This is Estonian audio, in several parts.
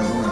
tune.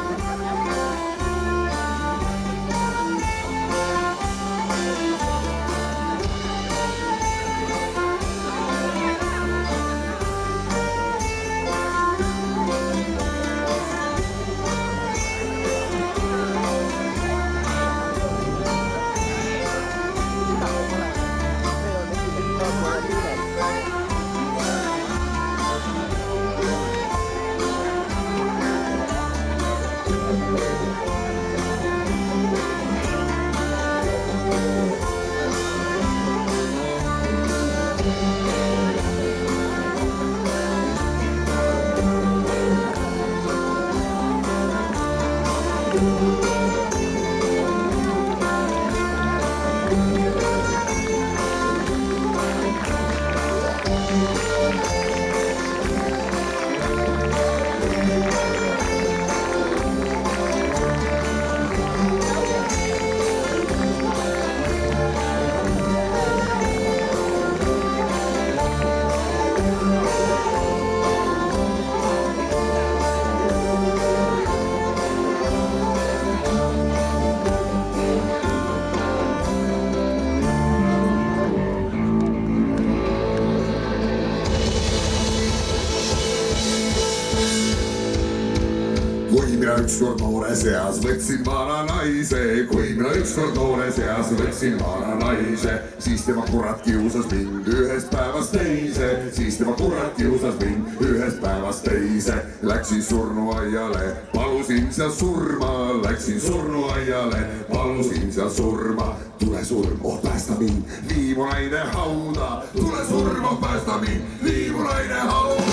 Kui mina ükskord noores eas võtsin vana naise, kui mina ükskord noores eas võtsin vana naise, siis tema kurat kiusas mind ühest päevast teise, siis tema kurat kiusas mind ühest päevast teise. Läksin surnuaiale, palusin seal surma, läksin surnuaiale, palusin seal surma. Tule surm, oh päästa mind, vii mu naine hauda, tule surm, oh päästa mind, vii mu naine hauda.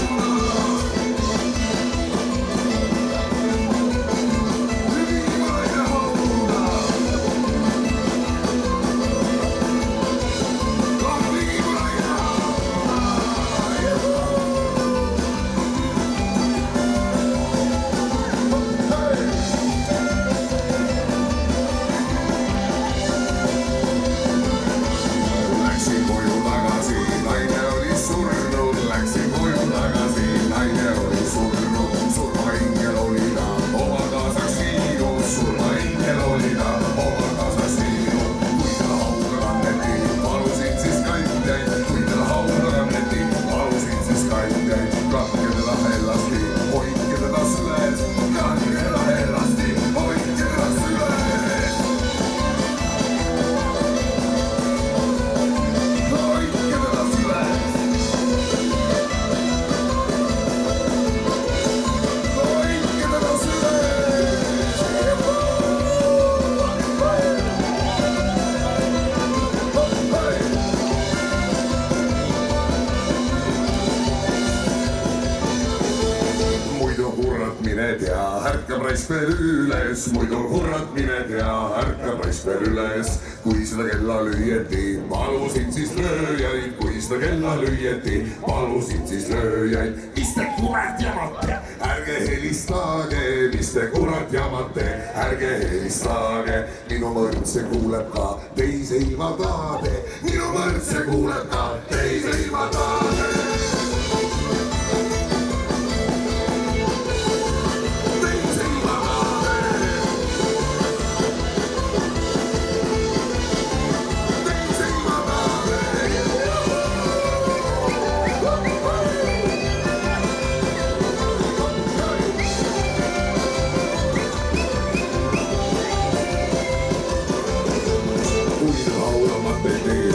Mine tea, ärkab raisk veel üles, muidu kurat mine tea, ärkab raisk veel üles. Kui seda kella lüüeti, palusin siis lööjaid, kui seda kella lüüeti, palusin siis lööjaid. Mis te kurat jamate, ärge helistage, mis te kurat jamate, ärge helistage. Minu mõrtse kuuleb ka teise ilma taade, minu mõrtse kuuleb ka teise ilma taade.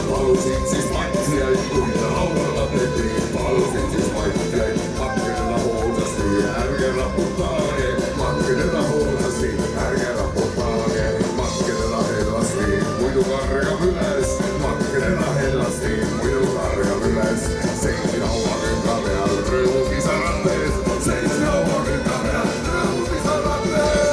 Palusin siis matjaid, kui ta laulama tegi, palusin siis matjaid. Matke teda hoolsasti, ärge raputage, matke teda hoolsasti, ärge raputage. Matke teda hellasti, muidu kargab üles, matke teda hellasti, muidu kargab üles. Seisin hauakünga peal, rõõmupisarates, seisin hauakünga peal, rõõmupisarates.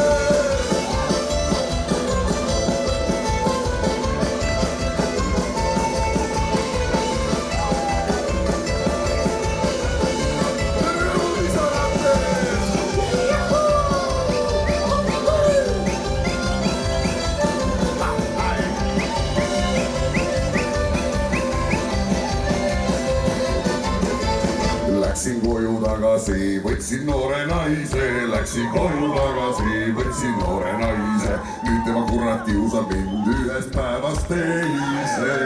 Läksin koju tagasi, võtsin noore naise, läksin koju tagasi, võtsin noore naise. Nüüd tema kurat kiusab mind ühest päevast teise.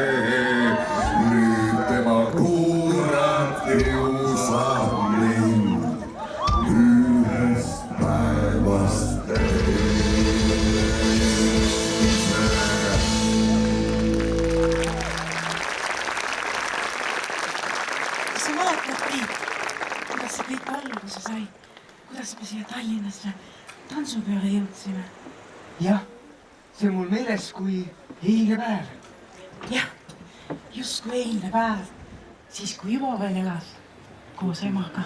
Nüüd tema kurat kiusab mind ühest päevast teise. Kas sa mäletad, Priit, kuidas see kõik alguse sai? Kuidas me siia Tallinnasse tantsupeole jõudsime? Jah, see on mul meeles kui eilne päev. Jah, just kui eilne päev, siis kui Ivo veel elas koos emaga.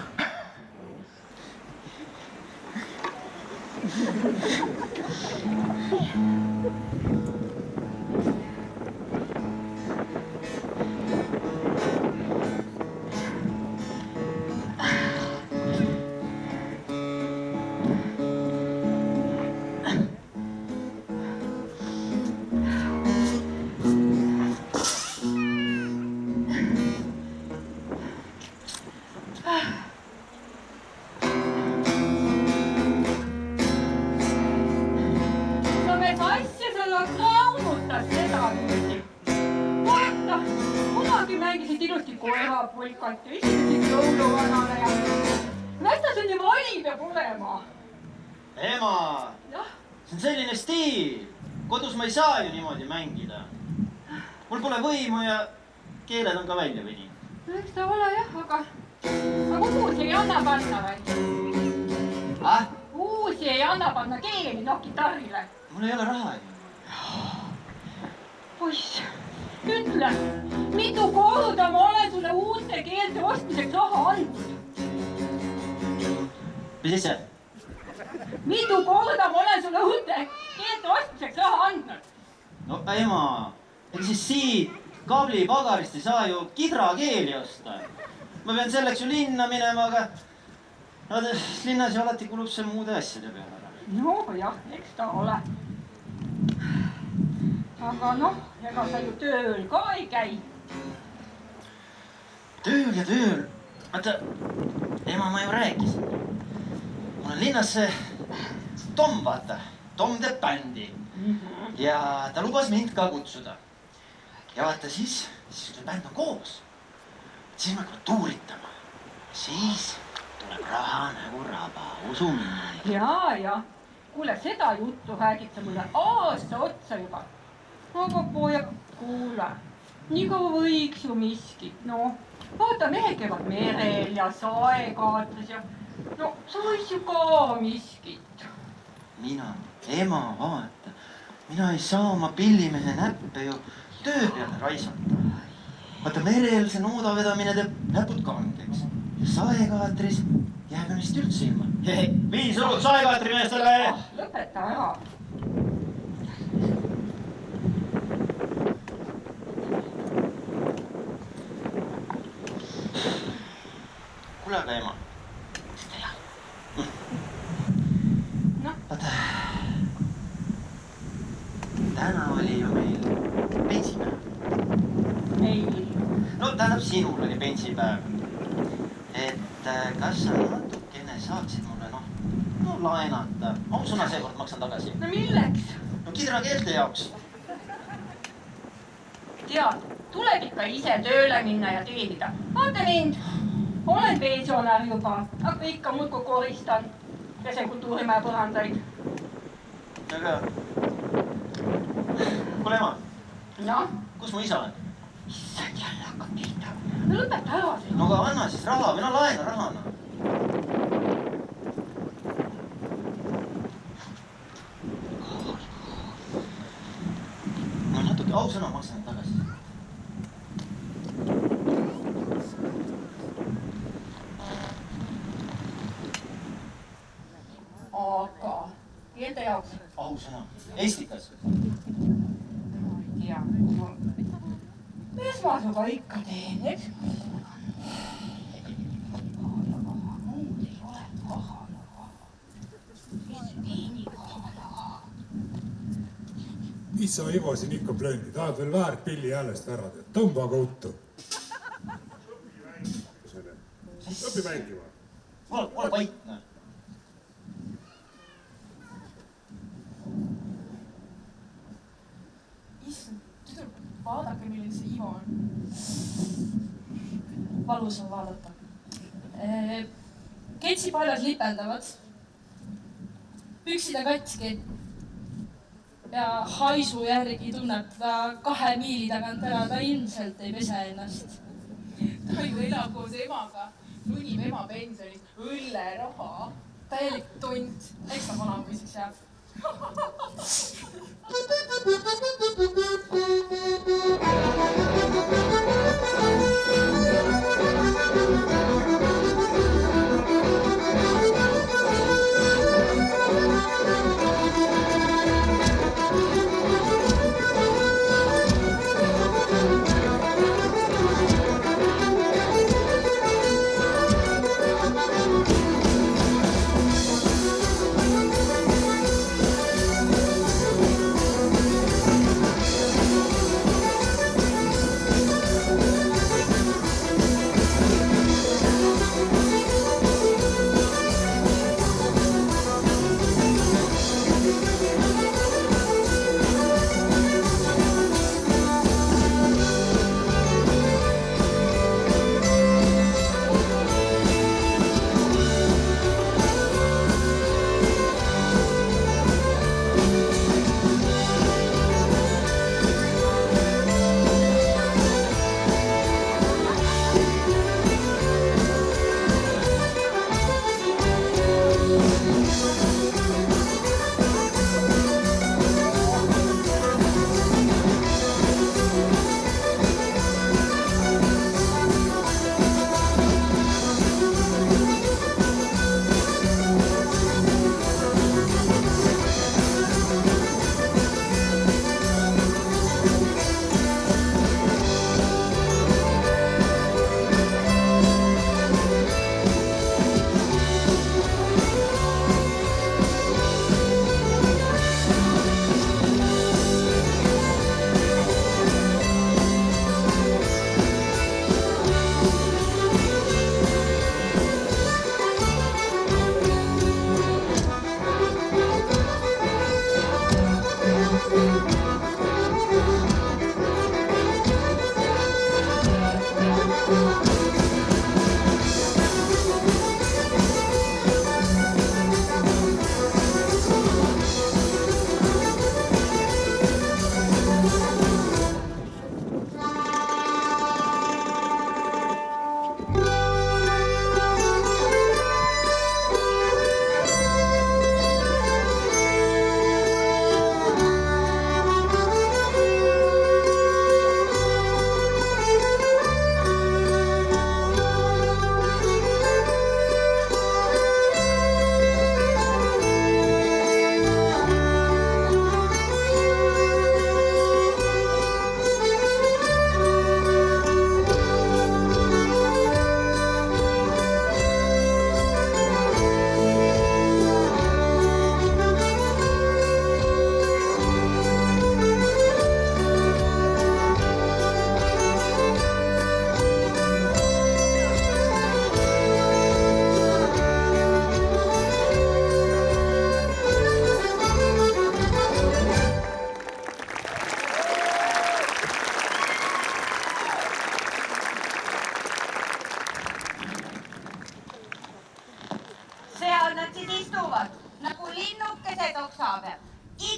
Polkat ja isegi jõuluvanale ja las ta see nii vali peab olema. Ema, Jah, see on selline stiil. Kodus ma ei saa ju niimoodi mängida. Mul pole võimu ja keeled on ka välja veni. eks ta ole jah, aga uusi ei anna panna või? Ah? Uusi ei anna panna keeli, noh kitarrile. Mul ei ole raha ju. Poiss, ütle, mitu korda ma olen sulle uute keelte ostmiseks raha andnud? Mis asja? Mitu korda ma olen sulle uute keelte ostmiseks raha andnud? No ema, ega siis siit kaablipagarist ei saa ju kidrakeeli osta. Ma pean selleks ju linna minema, aga linnas ju alati kulub see muude asjade peale. No jah, eks ta ole. Aga noh, ega sa ju tööl ka ei käi. Tööl ja tööl. Vaata, ema ma ju rääkisin. Mul on linnas see Tom, vaata. Tom teeb bändi. Ja ta lubas mind ka kutsuda. Ja vaata siis kui bänd on koos, siis me hakkame tuuritama. Siis tuleb raha nagu raba, usu mind. Ja. Kuule, seda juttu räägid sa mulle aasta otsa juba. Aga poja, kuule, nii kaua võiks ju miskit, no. Vaata, mehed käivad merel ja saekaatris ja no sa võiks ju ka miskit. Mina, ema, vaata, mina ei saa oma pillimehe näppe ju töö peale raisata. Vaata, merel see nooda vedamine teeb näpud kangeks ja saekaatris jääb ennast üldse ilma. Viis õlut saekaatri meestele! Lõpeta ära. Kuule aga ema. Vaata, täna oli ju meil pensipäev. Ei. No tähendab, sinul oli pensipäev. Et kas sa natukene saaksid mulle no laenata? Ausõna seekord maksan tagasi. No milleks? No kidrakeelte jaoks. Tead, tuleb ikka ise tööle minna ja teenida. Vaata mind. Olen pensionär juba, aga ikka muudku koristan. Pesen kultuurimäe põrandaid. Aga... Kuule ema. Noh? Kus mu isa on? Issand, jälle hakkab pihta. No lõpeta ära see. No aga anna siis raha, mina laena rahana. No natuke ausõna maksan tagasi. Aga keelte jaoks? Ausõna. Estikas. Ma ei tea. Mis ma suga ikka teen, eks? Muud ei ole paha. Mis teeni paha. Mis sa Ivo siin ikka plöndi? Tahad veel väärt pilli häälest ära teha? Tõmba kautu. õpi mängima. Ole vaikne. Issand, tüdruk, vaadake, milline see Ivo on. Valus on vaadata. Ketsipaljad lipendavad. Püksid on katski. Ja haisu järgi tunneb ta 2 miili tagant ära, ta ilmselt ei pese ennast. Ta ju elab koos emaga, lunib ema pensionit, õlleraha. Täielik tont, eks ta vanamuiseks jääb.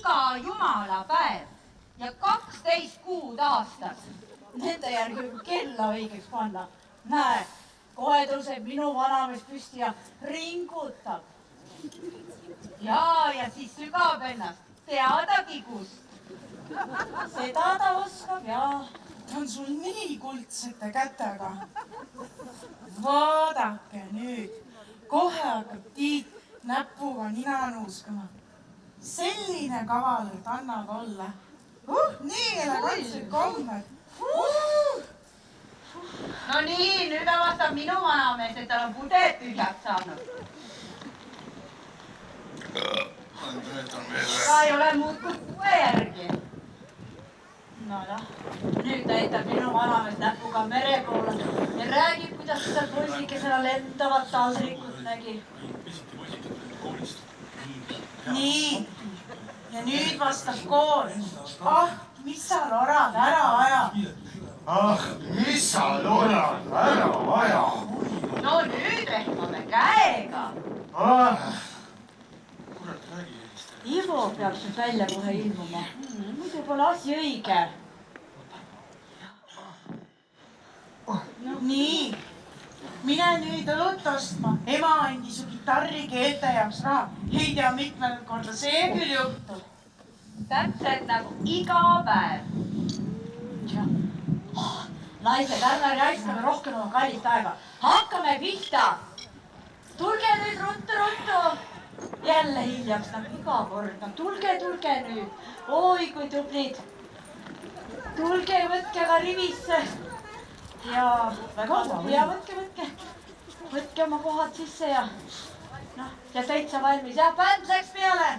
iga jumalapäev ja 12 kuud aastas. Nende järgi võib kella õigeks panna. Näe, kohe tõuseb minu vanamees püsti ja ringutab. Ja siis sügab ennast, teadagi kust. Seda ta oskab ja ta on sul nii kuldsete kätega. Vaadake nüüd, kohe hakkab Tiit näpuga nina nuuskama. Selline kavalalt annab olla. Nii elegantsed kommed. No nii, nüüd avastab minu vanamees, et tal on puded tühjaks saanud. Ta ei ole muud kui kuue järgi. Nojah, nüüd näitab minu vanamees näpuga mere poole ja räägib, kuidas ta seal poisikesena lendavat taldrikut nägi. Nii, ja nüüd vastab kool. Ah, mis sa lorad, ära aja. ah, mis sa lorad, ära aja. No nüüd rehmame käega. Ivo peab nüüd välja kohe ilmuma. Muidu pole asi õige. Nii, mine nüüd õlut ostma. Ema andis su kitarri keelte jaoks raha. Ei tea mitmendat korda see küll juhtub. Täpselt nagu iga päev. Naised, ärme raiskame rohkem oma kallist aega. Hakkame pihta. Tulge nüüd ruttu-ruttu. Jälle hiljaks nagu iga kord. No tulge nüüd. Oi, kui tublid. Tulge, võtke ka rivisse. Ja võtke. Võtke oma kohad sisse ja noh, ja täitsa valmis. Ja bänd läks peale.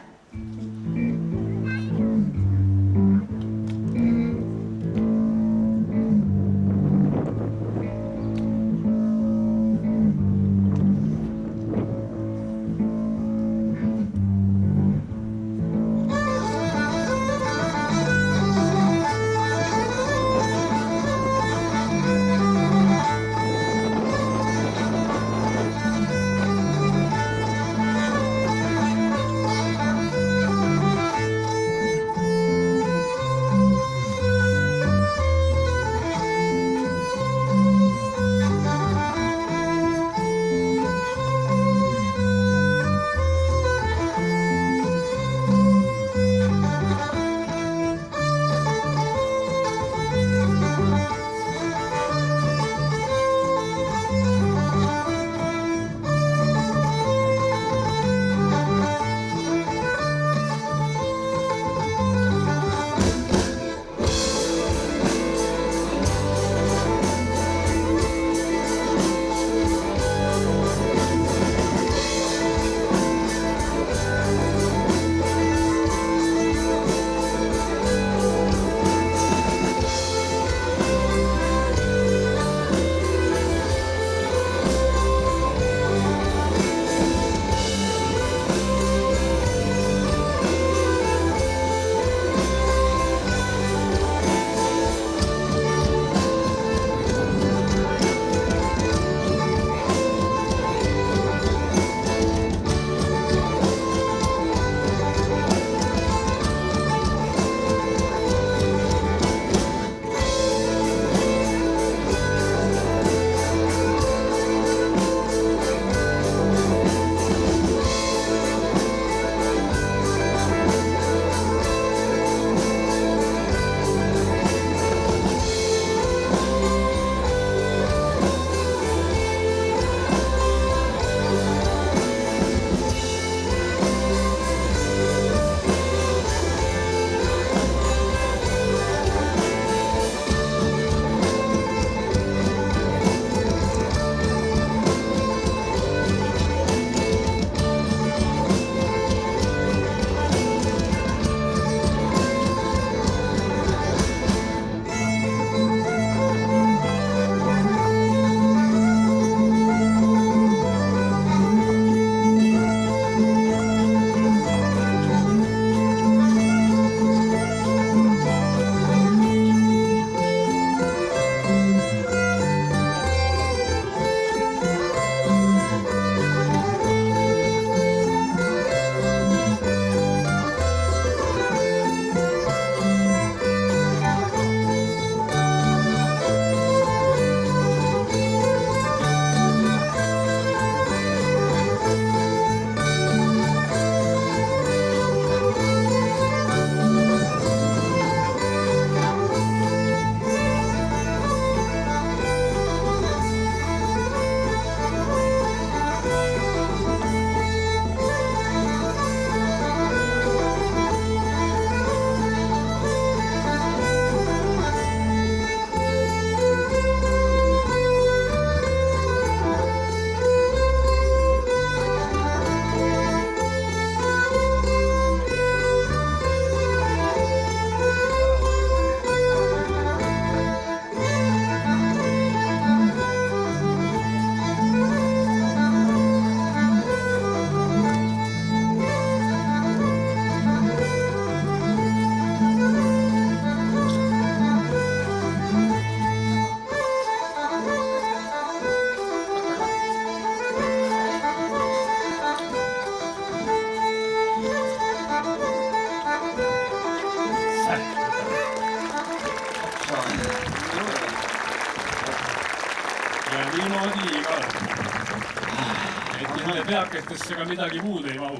Nende peakestesse ka midagi muud ei mahu.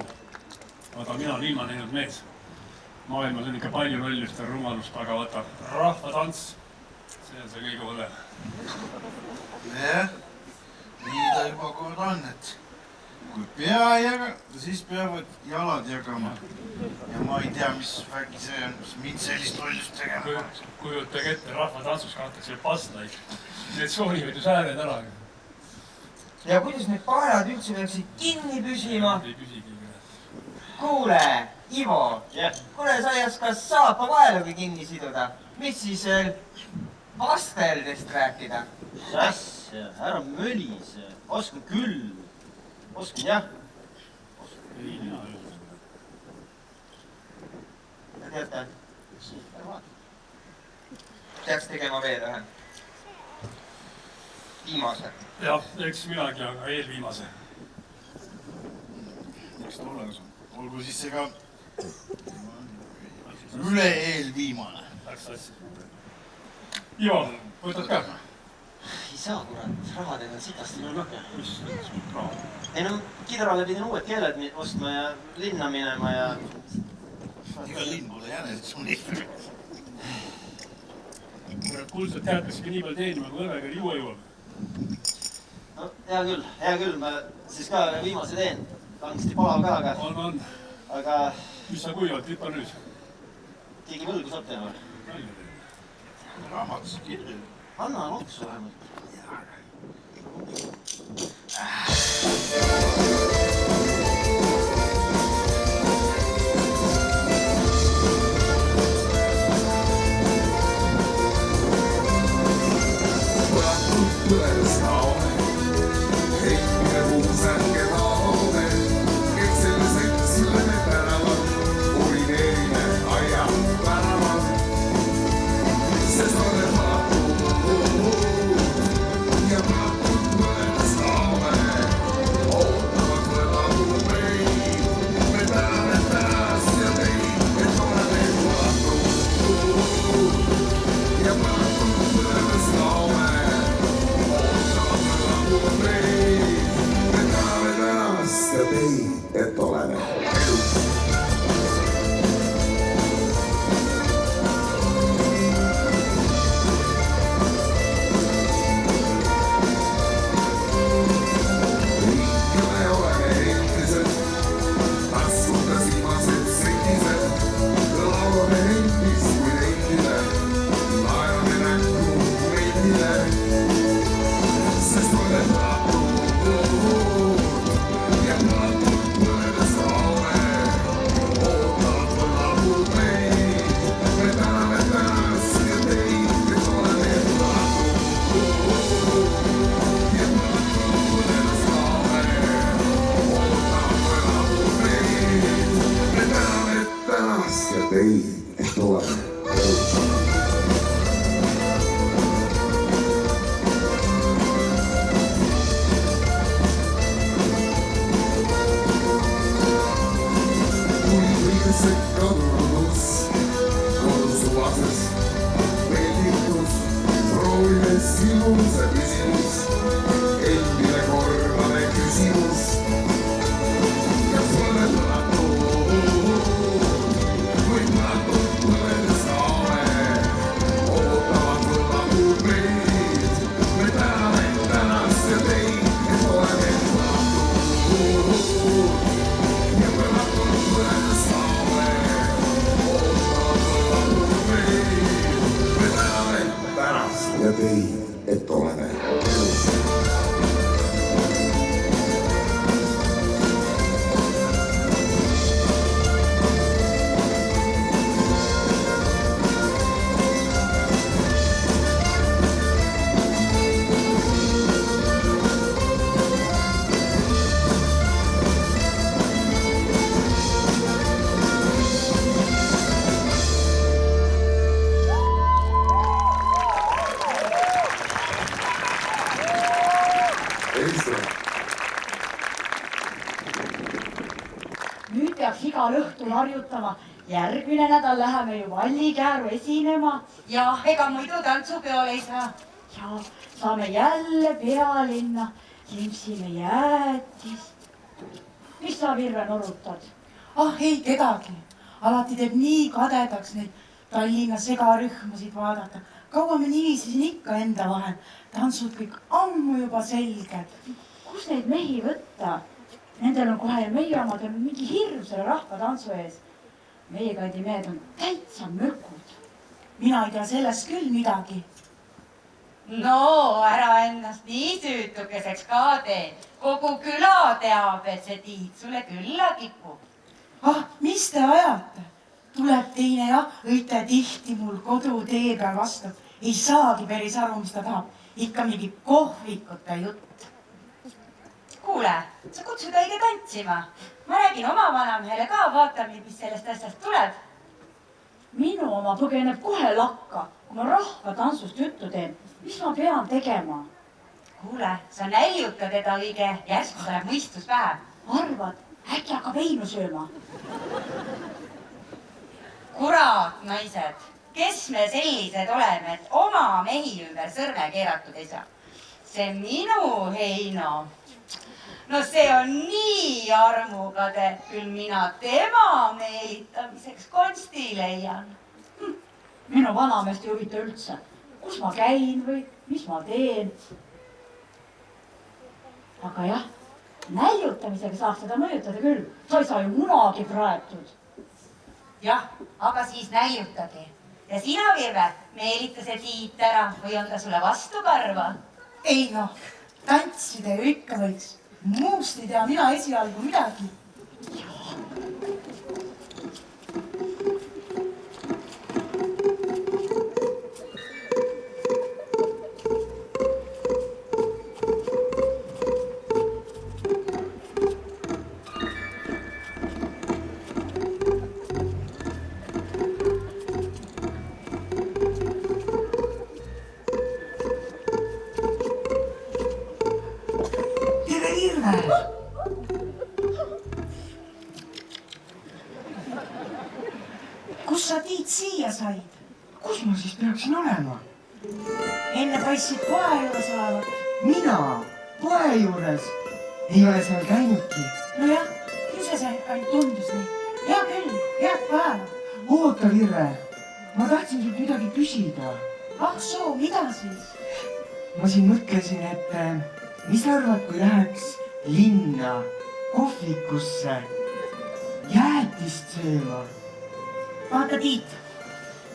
Aga mina olen ilma näinud mees. Maailmas on ikka palju lollust ja rumalust, aga vaata, rahvatants, see on see kõige hullem. Jah, nii ta juba kord on, et kui pea ei jaga, siis peavad jalad jagama. Ja ma ei tea, mis vägi see on, mis mind sellist lollust tegema. Kujutage ette, rahvatantsus kantakse pastaid. Need soonivad ju sääred ära. Ja kuidas need pahjad üldse peaksid kinni püsima? Ei püsigi. Kuule, Ivo, kuule, sa ei oska saapa vaelugi kinni siduda. Mis siis veel asteldest rääkida? Asja, ära mölise. Oskan küll. Oskan jah. Ei, mina ei oska. Ja teate? Peaks tegema veel ühe. Viimase. Jah, eks minagi, aga eelviimase. Miks tolles on? Olgu siis see ka üle eelviimane. Läks asja. Ivo, võtad ka? Ei saa, kurat. Rahadega on sitasti No, mis raha? Ei no, Kidrale pidin uued keeled ostma ja linna minema ja... Iga linn pole jänes sunni. Kurat, kuldselt teadlasigi nii palju teenima, kui õllega juua jõuab. No, hea küll. Ma siis ka viimase teen. Kangesti palav ka, aga... On. Aga... Mis sa kuivalt, lipa nüüd? Keegi võlgu saab teha või? Raamatus kirju. Anna loksu vähemalt. Põles kaone, heikmine puusärke taone, et selle seltsile me tänavad, urineerime aia väravad. Sest oled vatud ja vatud põles kaone, ootavad võlatud meid. Me täname tänast ja teid, et oleme vatud ja vatud põles kaone. Me täname tänast ja teid, et oleme elus. Liikame oleme endised, taskutas viimased setised, laulame endist kui endile, naerame näkku endile. Sest oled vatud ja vatud põles kaone, ootavad võlatud meid. Me täname tänast ja teid, et oleme vatud ja vatud põles kaone, ootavad võlatud meid. Me täname tänast ja teid, et oleme elus. See kadunus, kodusuvases, meelditus, proovime sinuse küsimus, endile korvame küsimus. Kas oled võlatud või võlatud põles kaane, ootavad võlatud meid. Me täname tänast ja teid, et oleme võlatud ja võlatud põles kaane. Ja teid, et oleme elus. Nüüd peaks igal õhtul harjutama. Järgmine nädal läheme ju Vallikääru esinema. Jah, ega muidu tantsupeole ei saa. Ja saame jälle pealinna, limpsime jäätist, mis sa, Virve, norutad? Ah, ei kedagi. Alati teeb nii kadedaks neid Tallinna segarühmasid vaadata. Kaua me niiviisi siin ikka enda vahel. Tantsud kõik ammu juba selged. Kus neid mehi võtta? Nendel on kohe meie omad on mingi hirm selle rahvatantsu ees. Meie kandi mehed on täitsa mökud. Mina ei tea sellest küll midagi. No, ära ennast nii süütukeseks ka tee. Kogu küla teab, et see Tiit sulle külla kipub. Ah, mis te ajate? Tuleb teine ja õite tihti mul kodutee peal vastu. Ei saagi päris aru, mis ta tahab. Ikka mingi kohvikute jutt. Kuule, sa kutsud õige tantsima. Ma räägin oma vanamehele ka, vaatame, mis sellest asjast tuleb. Minu oma põgeneb kohe lakka, kui ma rahvatantsust juttu teen. Mis ma pean tegema? Kuule, sa näljuta teda õige, järsku tuleb mõistus pähe. Arvad, äkki hakkab veinu sööma? Kurat, naised, kes me sellised oleme, et oma mehi ümber sõrme keeratud ei saa? See minu Heino, no see on nii armukade, küll mina tema meelitamiseks konsti leian. Minu vanameest ei huvita üldse, kus ma käin või mis ma teen. Aga jah, näljutamisega saaks seda mõjutada küll. Sa ei saa ju kunagi praetud. Jah, aga siis näljutagi. Ja sina, Virve, meelita see Tiit ära või on ta sulle vastu karva? Ei noh, tantsida ju ikka võiks. Muust ei tea mina esialgu midagi. Kus sa, Tiit, siia said? Kus ma siis peaksin olema? Enne paistsid poe juures olevat. Mina? Poe juures? Ei ole seal käinudki. Nojah, ise see ainult tundus nii. Hea küll, head päeva. Oota, Virve, ma tahtsin sult midagi küsida. Ah soo, mida siis? Ma siin mõtlesin, et mis arvad, kui läheks linna, kohvikusse, jäätist sööma? Vaata, Tiit,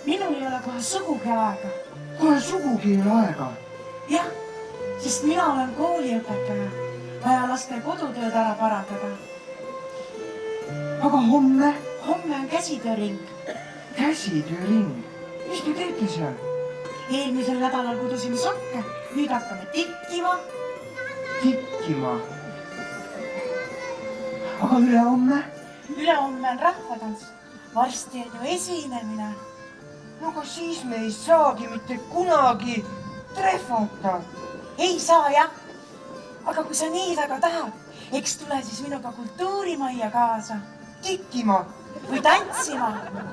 minul ei ole kohe sugugi aega. Kohe sugugi ei ole aega? Jah, sest mina olen kooliõpetaja. Vaja laste kodutööd ära parandada. Aga homme? Homme on käsitööring. Käsitööring? Mis te teete seal? Eelmisel nädalal kudusime sokke, nüüd hakkame tikkima. Tikkima? Aga ülehomme? Ülehomme on rahvatants. Varsti on ju esinemine. No aga siis me ei saagi mitte kunagi trehvata. Ei saa jah. Aga kui sa nii väga tahad, eks tule siis minuga kultuurimajja kaasa. Tikkima? Või tantsima.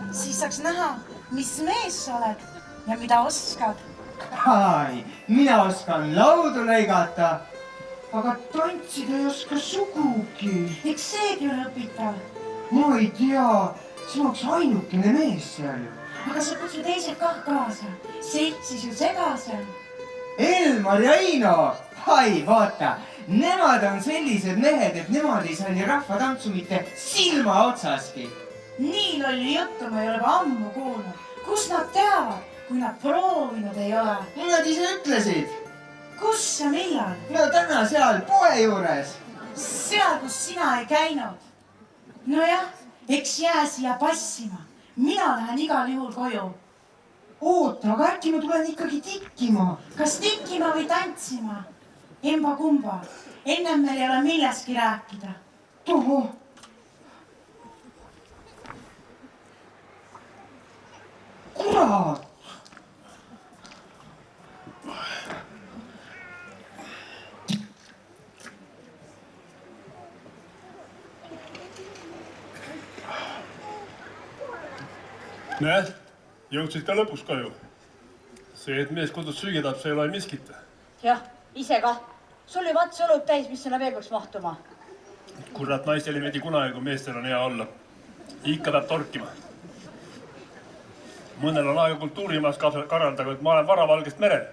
Siis saaks näha, mis mees sa oled ja mida oskad. Ai, mina oskan laudu lõigata. Aga tantsida ei oska sugugi. Eks seegi on õpitav. Ma ei tea, sina oleks ainukene mees seal ju. Aga sa kutsu teised kah kaasa. Seltsis ju segasel. Elmar ja Aino! Ai, vaata, nemad on sellised mehed, et nemad ei saa nii rahvatantsu mitte silma otsaski. Nii lolli juttu ma ei ole juba ammu kuulnud. Kus nad teavad, kui nad proovinud ei ole? Nad ise ütlesid. Kus ja millal? No täna seal poe juures. Seal, kus sina ei käinud. Nojah, eks jää siia passima. Mina lähen igal juhul koju. Oota, aga äkki ma tulen ikkagi tikkima? Kas tikkima või tantsima? Emba kumba. Ennem meil ei ole millestki rääkida. Tohoh. Kurat! Näed, jõudsid ka lõpus koju. See, et mees kodus süüa tahab, see ei ole miskit. Jah, ise kah. Sul oli vats õlut täis, mis sinna veel peaks mahtuma. Kurat, naistel ei meeldi kunagi, kui meestel on hea olla. Ikka peab torkima. Mõnel on aega kultuurimaas karaldaga, et ma olen varavalgest merel.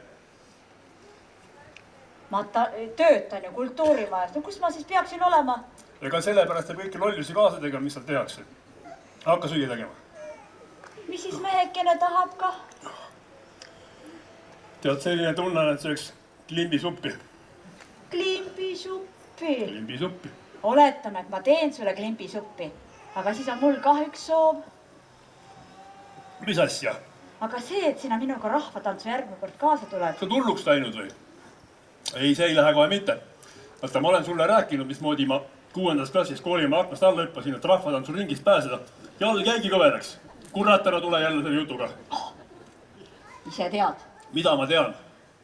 Ma töötan ju kultuurimajas. No kus ma siis peaksin olema? Ega sellepärast teeb kõiki lollusi kaasa tegema, mis seal tehakse. Hakka süüa tegema. Mis siis mehekene tahab ka? Tead, selline tunne, et sööks klimbisuppi. Klimbisuppi? Klimbisuppi. Oletame, et ma teen sulle klimbisuppi. Aga siis on mul ka üks soov. Mis asja? Aga see, et sina minuga rahvatantsu järgmine kord kaasa tuled. Sa tulluks läinud või? Ei, see ei lähe kohe mitte. Vaata, ma olen sulle rääkinud, mismoodi ma 6. klassis koolimaa aknast alla hüppasin, et rahvatantsu ringist pääseda. Jalg jäigi kõvedaks. Kurat, ära tule jälle selle jutuga. Ise tead. Mida ma tean?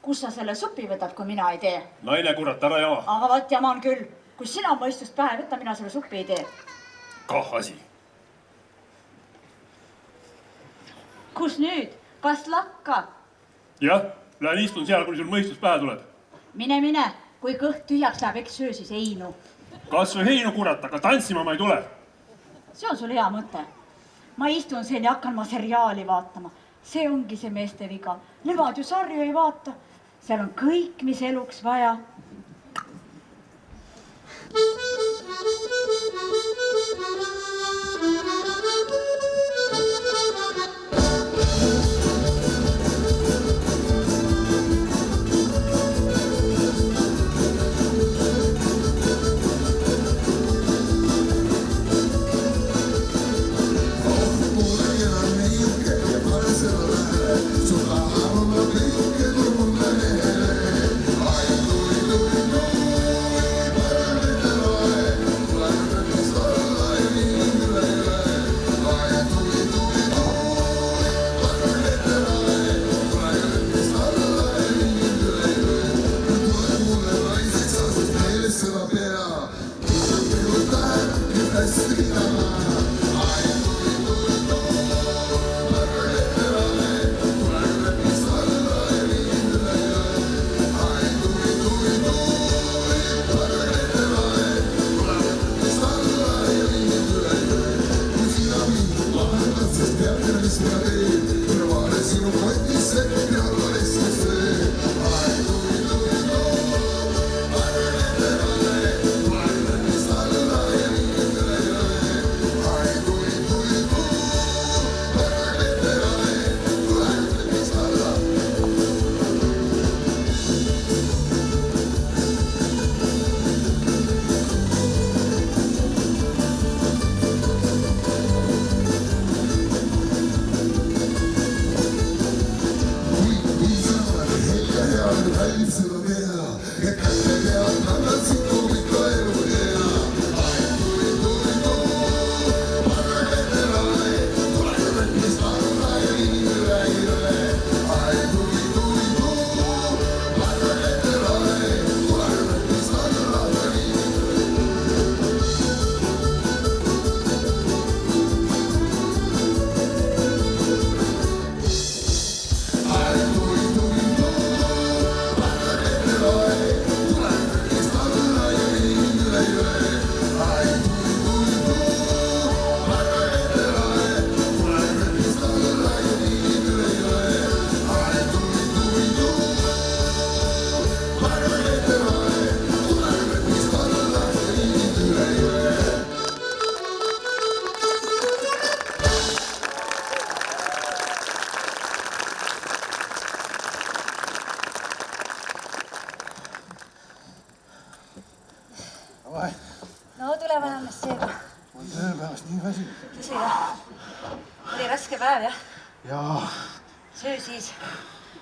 Kus sa selle supi võtad, kui mina ei tee? Naine, kurat, ära jama. Aga vaat jaman küll. Kui sina mõistust pähe võtta, mina selle supi ei tee. Kah asi. Kus nüüd? Kas lakkab? Jah, lähen istun seal, kuni sul mõistus pähe tuleb. Mine. Kui kõht tühjaks läheb, eks söö siis heinu. Kas või heinu, kurat, aga tantsima ma ei tule. See on sul hea mõte. Ma istun siin ja hakkan ma seriaali vaatama. See ongi see meeste viga. Nemad ju sarju ei vaata. Seal on kõik, mis eluks vaja. No tule vähemast seega. Ma olen tööpäevast nii väsinud. Tõsi või? Oli raske päev, jah? Jaa. Söö siis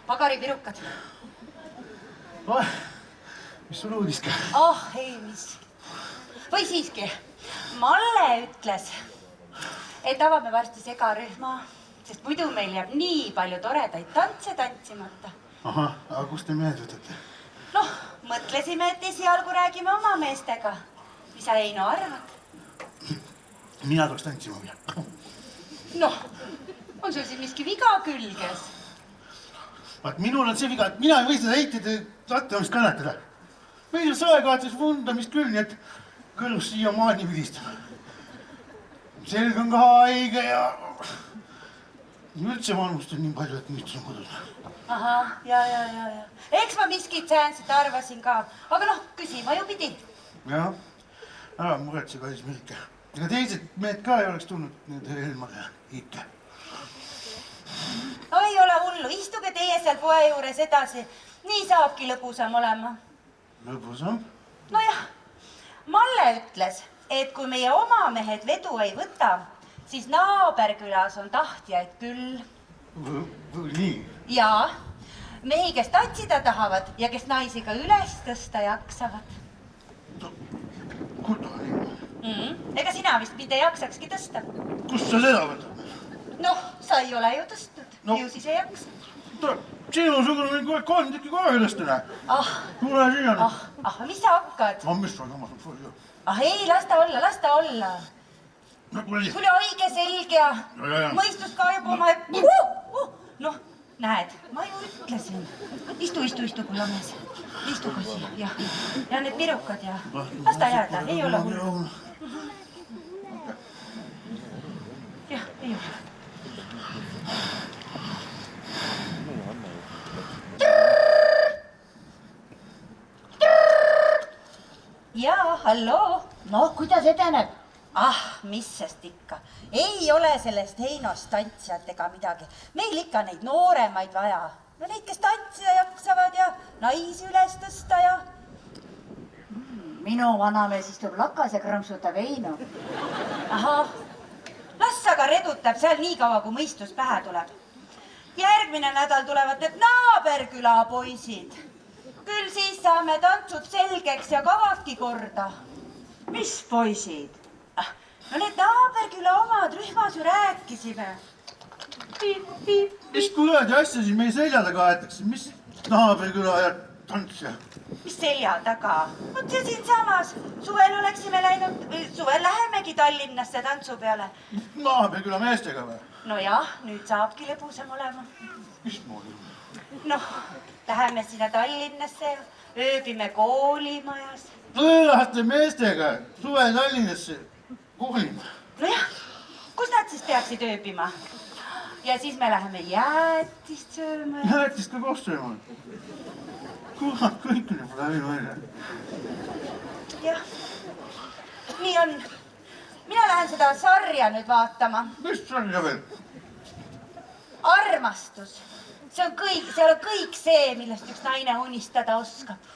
pagaripirukad. Mis sul uudiska? Oh, ei mis. Või siiski, Malle ütles, et avame varsti segarühma, sest muidu meil jääb nii palju toredaid tantse tantsimata. Ahah, aga kust te meelde võtate? Noh, mõtlesime, et esialgu räägime oma meestega. Mis sa, Heino, arvad? Mina tuleks tantsima minna. Noh, on sul siin miski viga külges? Vaat minul on see viga, et mina ei või seda heitide latteamist kannatada. Meil on saekaotus vundamist küll, nii et kõrvus siiamaani vilistab. Selg on ka haige ja üldse ma unustan nii palju, et nüüd on kodus. Ahah, ja. Eks ma miskit säänsit arvasin ka, aga noh, küsima ju pidi. Jah, ära muretse, kallis Milke. Ega teised mehed ka ei oleks tulnud nende Elmar ja Ike. No ei ole hullu, istuge teie seal poe juures edasi. Nii saabki lõbusam olema. Lõbusam? Nojah, Malle ütles, et kui meie oma mehed vedu ei võta, siis naaberkülas on tahtjaid küll. Nii? Jaa, mehi, kes tatsida tahavad ja kes naisi ka üles tõsta jaksavad. Kuda nii? Ega sina vist mitte jaksakski tõsta. Kust sa seda võtad? Noh, sa ei ole ju tõstnud. Ju siis ei jaksa. Sinusugune mingi kolm tükki kohe tõstane. Tule siia nüüd. Mis sa hakkad? Mis sa samas on sul ju? Ei, las ta olla. Sul on õige selg ja mõistus ka juba oma... Noh, näed, ma ju ütlesin. Istu, kullamees. Istugu siia, ja need pirukad ja... Las ta jääda, ei ole hullu. Jah, ei ole. Jaa, halloo. No, kuidas edeneb? Mis sest ikka. Ei ole sellest Heinost tantsijat ega midagi. Meil ikka neid nooremaid vaja. No neid, kes tantsida jaksavad ja naisi üles tõsta ja... Minu vanamees istub lakas ja krõmsutab Heino. Ahah, las aga redutab seal nii kaua, kui mõistus pähe tuleb. Järgmine nädal tulevad need naaberküla poisid. Küll siis saame tantsud selgeks ja kavadki korda. Mis poisid? No need naaberküla omad rühmas ju rääkisime. Mis kuradi asja siin meie selja taga aetakse? Mis naaberküla ja tantsija? Mis selja taga? Vot see siin samas. Suvel oleksime läinud, suvel lähemegi Tallinnasse tantsu peale. Naaberküla meestega või? No jah, nüüd saabki lõbusam olema. Mismoodi? Noh, läheme sinna Tallinnasse ja ööbime koolimajas. Lähete meestega suve Tallinnasse koolima? Nojah, kus nad siis peaksid ööbima? Ja siis me läheme jäätist sööma. Jäätist ka koos sööma? Kurat, kõik nüüd läbi välja. Jah, nii on. Mina lähen seda sarja nüüd vaatama. Mis sarja veel? Armastus. Seal on kõik see, millest üks naine unistada oskab.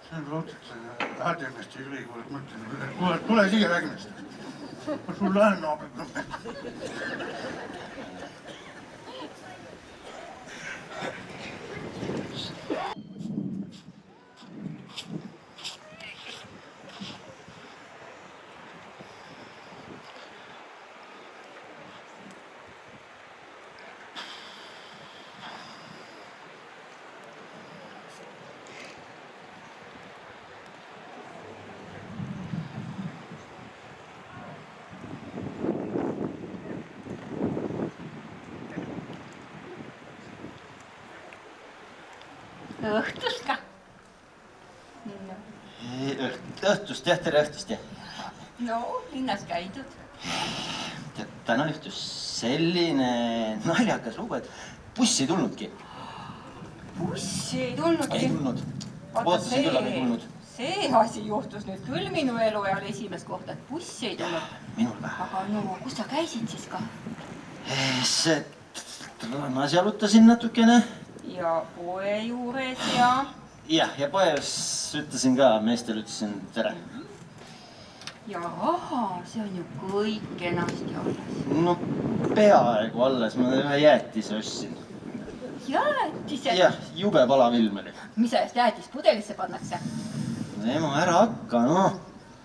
See on raudselt hädemeste ülikoolid mõtlen. Tule siia räägime seda. Ma sul lähen naabri. Õhtust ka? Õhtust, jah, tere õhtust, jah. No, linnas käidud. Täna juhtus selline naljakas lugu, et buss ei tulnudki. Bussi ei tulnudki? Ei tulnud. Ootasin küll, aga ei tulnud. See asi juhtus nüüd küll minu eluajal esimest korda, et bussi ei tulnud. Minul ka. Aga no, kus sa käisid siis ka? See rannas jalutasin natukene. Ja poe juures ja... Jah, ja poes ütlesin ka, meestele ütlesin tere. Ja aha, see on ju kõik enasti alles. No peaaegu alles, ma ühe jäätise ostsin. Jäätise? Jah, jube palav ilm oli. Mis ajast jäätis pudelisse pannakse? No ema, ära hakka, noh.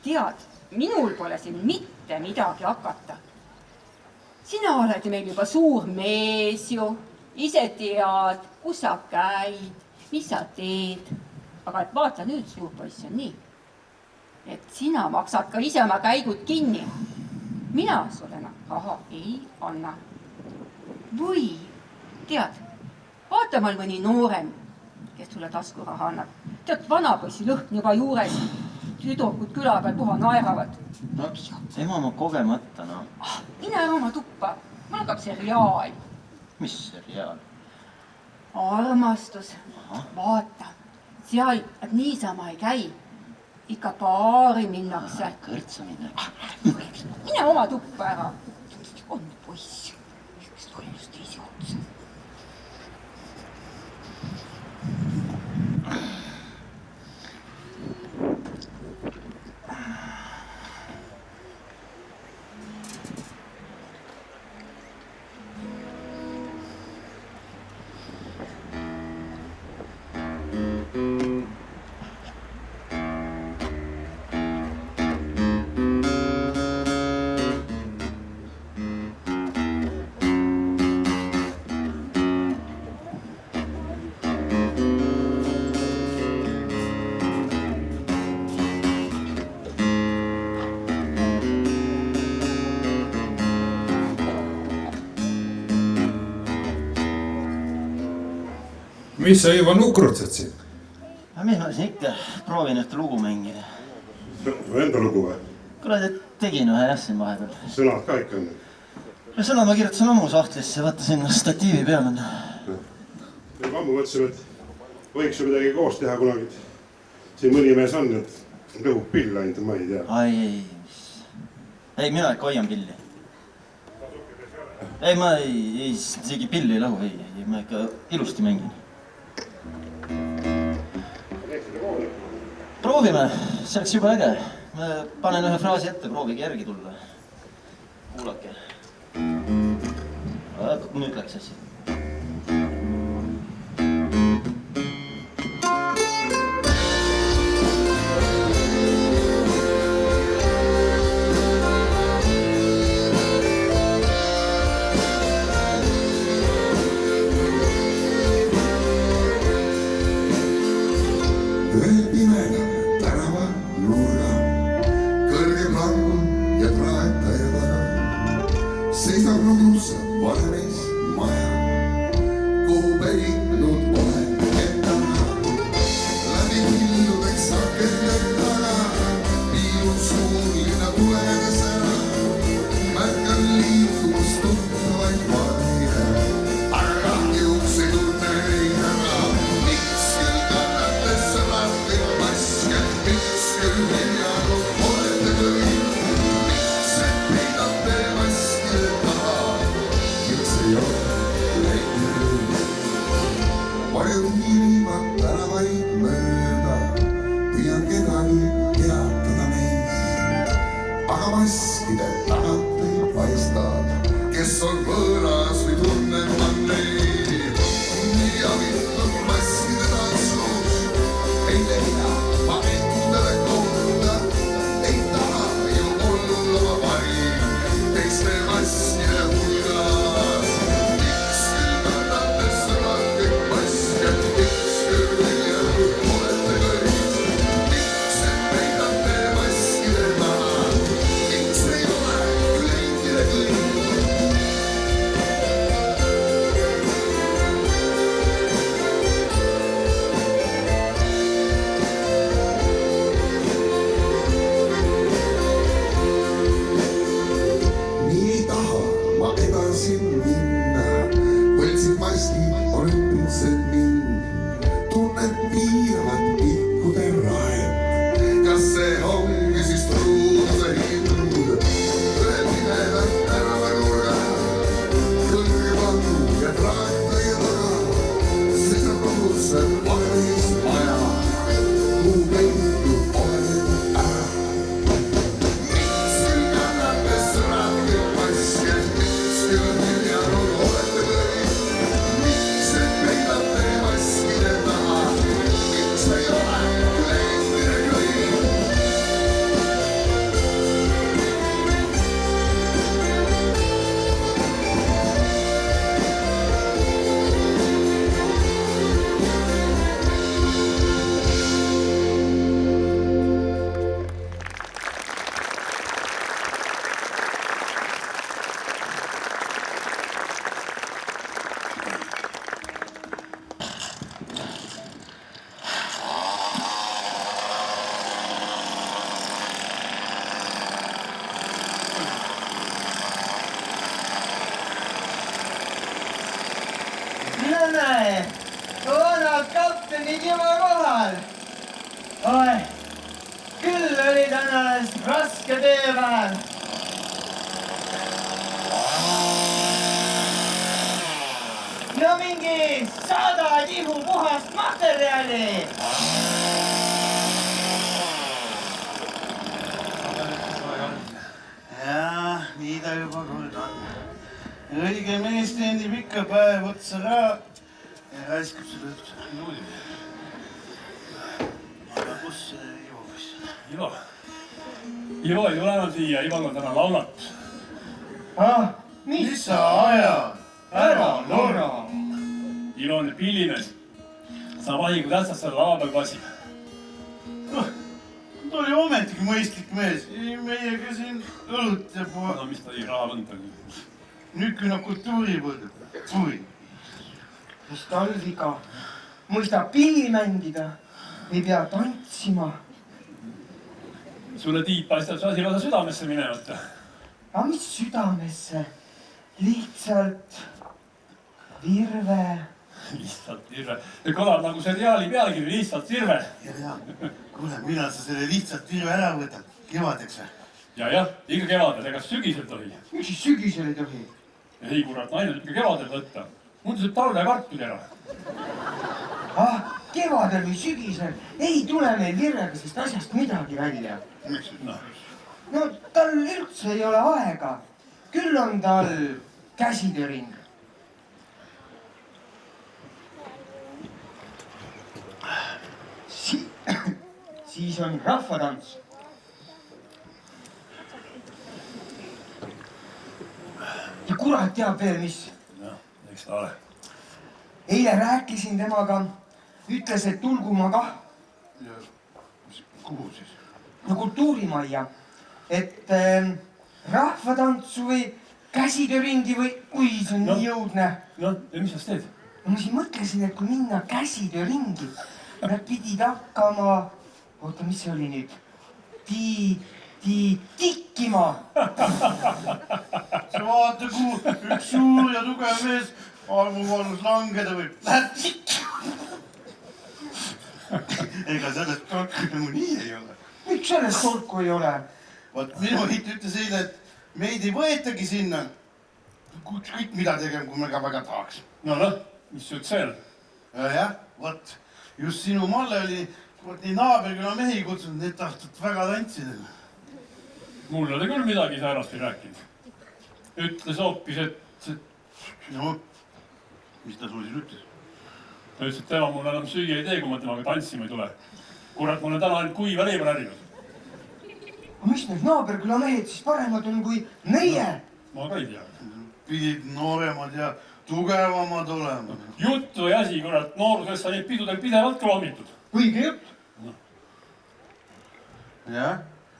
Tead, minul pole siin mitte midagi hakata. Sina oled ju meil juba suur mees ju. Ise tead, kus sa käid, mis sa teed. Aga et vaata nüüd, suur poiss, on nii, et sina maksad ka ise oma käigud kinni. Mina sulle raha ei anna. Või, tead, vaata mal mõni noorem, kes sulle taskuraha annab. Tead, vanapoisi lõhn juba juures. Tüdrukud küla peal puha naeravad. No, ema ma kogemata, no. Mine ära oma tuppa. Mul hakkab seriaal. Mis seriaal? Armastus. Vaata, seal niisama ei käi. Ikka paari minnakse. Kõrtsa minnakse. Mine oma tuppa ära. On poiss. Üks tollust viisi otsa. Mis sa Ivo nukrutsad siin? Mis ma siin ikka proovin ühte lugu mängida. Enda lugu või? Kuule, tegin ühe jah siin vahepeal. Sõnad ka ikka on. Sõna ma kirjutasin ammu sahtlisse, vaata sinna statiivi peale. Juba ammu mõtlesime, et võiks ju midagi koos teha kunagi. Siin mõni mees on, et lõhub pill ainult, ma ei tea. Ei, mina ikka hoian pilli. Ei, ma isegi pilli ei lõhu, ei, ma ikka ilusti mängin. Proovime, see oleks juba äge. Ma panen ühe fraasi ette, proovige järgi tulla. Kuulake. Nüüd läks asi. pidi oma kohal. Oi, küll oli täna raske tööpäev. No mingi 100 tihu puhast materjali. Jaa, nii ta juba kord on. Õige mees teenib ikka päev otsa raha ja raiskab seda null. Aga kus Ivo poiss on? Ivo ei tule enam siia, Ival on täna laulatus. Mis sa ajad? Ära lora! Ivo on pillimees. Sa vahigu tähtsast selle lava peal passib. Ta oli ometigi mõistlik mees. Meiega siin õlut ja puha. No mis ta ei raha võnd on? Nüüd künnab kultuuripõld. Pui. Mis tal viga? Mõistab pilli mängida. Ei pea tantsima. Sulle Tiit paistab see asi lausa südamesse minevat. Aga mis südamesse? Lihtsalt virve. Lihtsalt virve. See kõlab nagu seriaali pealkiri, lihtsalt virve. Ja. Kuule, millal sa selle lihtsalt virve ära võtad? Kevadeks või? Jah, ikka kevadel, ega sügisel tohi. Miks siis sügisel ei tohi? Ei kurat, naine ikka kevadel võtta. Muidu saab talve kartuli ära. Kevadel või sügisel ei tule meil virvega sest asjast midagi välja. Miks? No tal üldse ei ole aega. Küll on tal käsitööring. Siis on rahvatants. Ja kurat teab veel, mis. Eks ta ole. Eile rääkisin temaga, ütles, et tulgu ma kah. Ja kuhu siis? No kultuurimajja. Et rahvatantsu või käsitööringi või... Ui, see on nii jõudne. No, ja mis sa teed? No ma siis mõtlesin, et kui minna käsitööringi, nad pidid hakkama... Oota, mis see oli nüüd? Tikkima. Sa vaata, kuhu üks suur ja tugev mees armuvalus langeda võib. Ega sellest torku nagu nii ei ole. Miks sellest torku ei ole? Vaat minu hitt ütles eile, et meid ei võetagi sinna. Kõik mida tegema, kui me ka väga tahaks. No, mis sa ütles veel? Jah, vaat just sinu Malle oli nii naaberküla mehi kutsunud, need tahtvad väga tantsida. Mul oli küll midagi säärast ei rääkinud. Ütles hoopis, et... No, mis ta sul siis ütles? Ta ütles, et tema mul enam süüa ei tee, kui ma temaga tantsima ei tule. Kurat, mul on täna ainult kuiva leiba närinud. Aga mis need naaberküla mehed siis paremad on kui meie? Ma ka ei tea. Pidid nooremad ja tugevamad olema. Juttu või asi, kurat, noorusest sa neid pidudel pidevalt kloomitud. Õige jutt. Jah,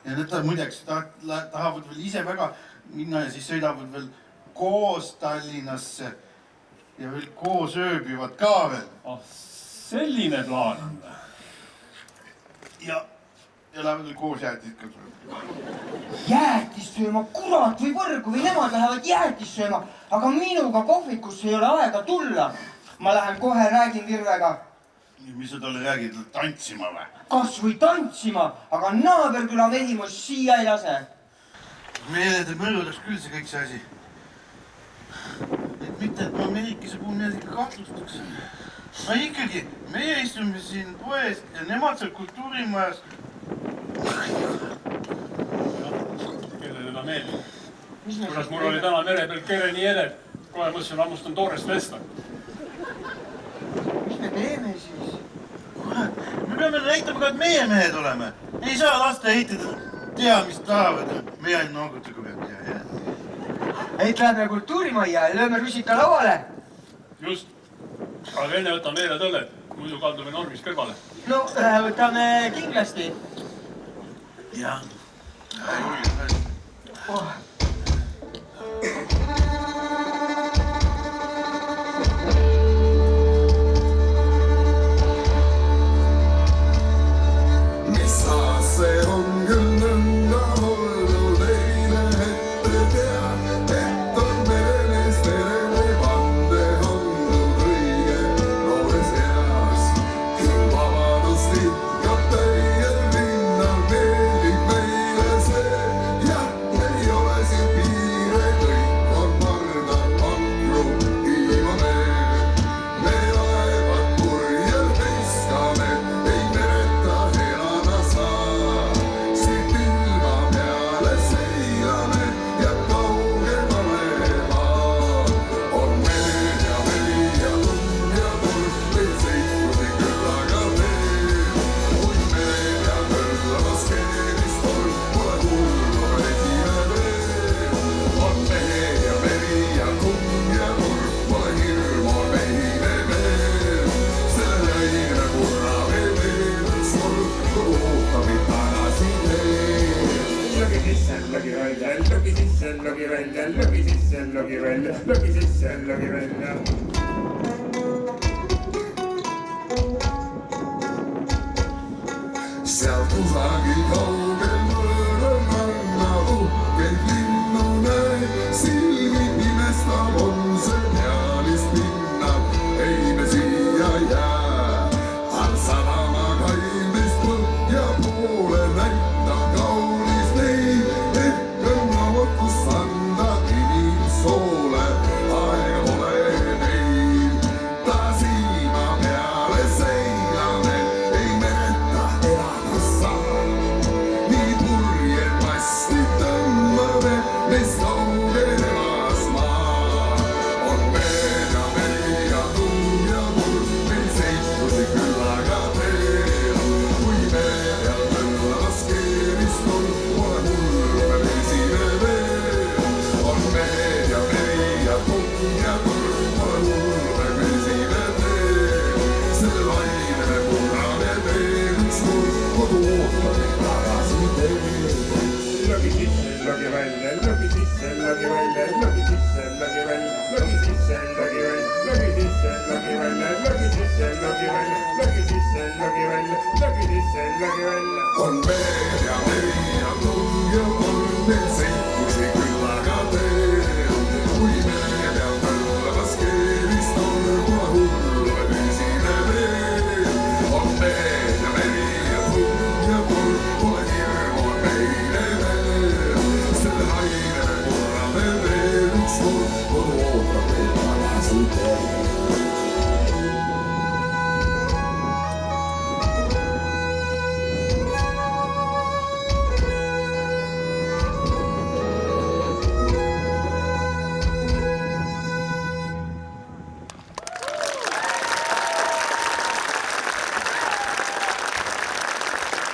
ja need muideks tahavad veel ise väga minna ja siis sõidavad veel koos Tallinnasse ja veel koos ööbivad ka veel. Selline plaan on. Ja lähevad veel koos jäätist ka sööma. Jäätist sööma, kurat või võrgu või nemad lähevad jäätist sööma, aga minuga kohvikusse ei ole aega tulla. Ma lähen kohe räägin Virvega. Mis sa talle räägid, tantsima või? Kas või tantsima, aga naaberküla mehi ma siia ei lase. Meile teeb mõrudaks küll see kõik see asi. Et mitte, et ma mehikese puhul need ikka kahtlustaks. No ikkagi, meie istume siin poes ja nemad seal kultuurimajas. Kelle teda meeldib? Kuras, mul oli täna mere peal kere nii edev. Kohe mõtlesin, hammustan toorest vesta. Mis me teeme siis? Me peame näitama ka, et meie mehed oleme. Ei saa lasta ehitada tea, mis tahavad. Me ainult noogutaga peab tea. Et läheme kultuurimajja ja lööme rusika lauale. Just. Aga enne võtame meele tõlled. Muidu kaldume normist kõrvale. No, võtame kindlasti. Jah. See on küll nõnda olnud eile ette tea, et on meremees merele pande andnud õige noores eas. sisse, logi välja, logi sisse, logi välja, logi sisse, logi välja. Sealt kusagil kaugel võõral ranna uhkeid linnu näed, silmi imestab on see pealist pinna, ei me siia jää. All sadama kaimist põhja poole näitab kaunis neid, ehk õnnavad, kus anda inimsoole, aega pole neil. Ta silma peale seilame, ei mereta elada saa. Nii purjed masti tõmbame, meist kaugenemas maa. On merd ja meri ja tuum ja murd, meil seiklusi küllaga teel. Kui merel tõmbas keerist on, pole hullu, me pesime veel. On merd ja meri ja tuum ja murd, pole hullu, me pesime veel. Selle laine me purrame veel üks kord, kodu ootab meid tagasi teel. Logi sisse, logi välja, logi sisse, logi välja, logi sisse, logi välja, logi sisse, logi välja, logi sisse, logi välja, logi sisse, logi välja, logi sisse, logi välja, logi sisse, logi välja. On merd ja meri ja tuum ja murd, meil seiklusi küllaga teel. Kui mere peal tõmbas keerist on, pole hullu, me püsime veel. On merd ja meri ja tuum ja murd, pole hirmu on meile veel. Selle laine me purrame veel üks kord, kodu ootab meid tagasi teel.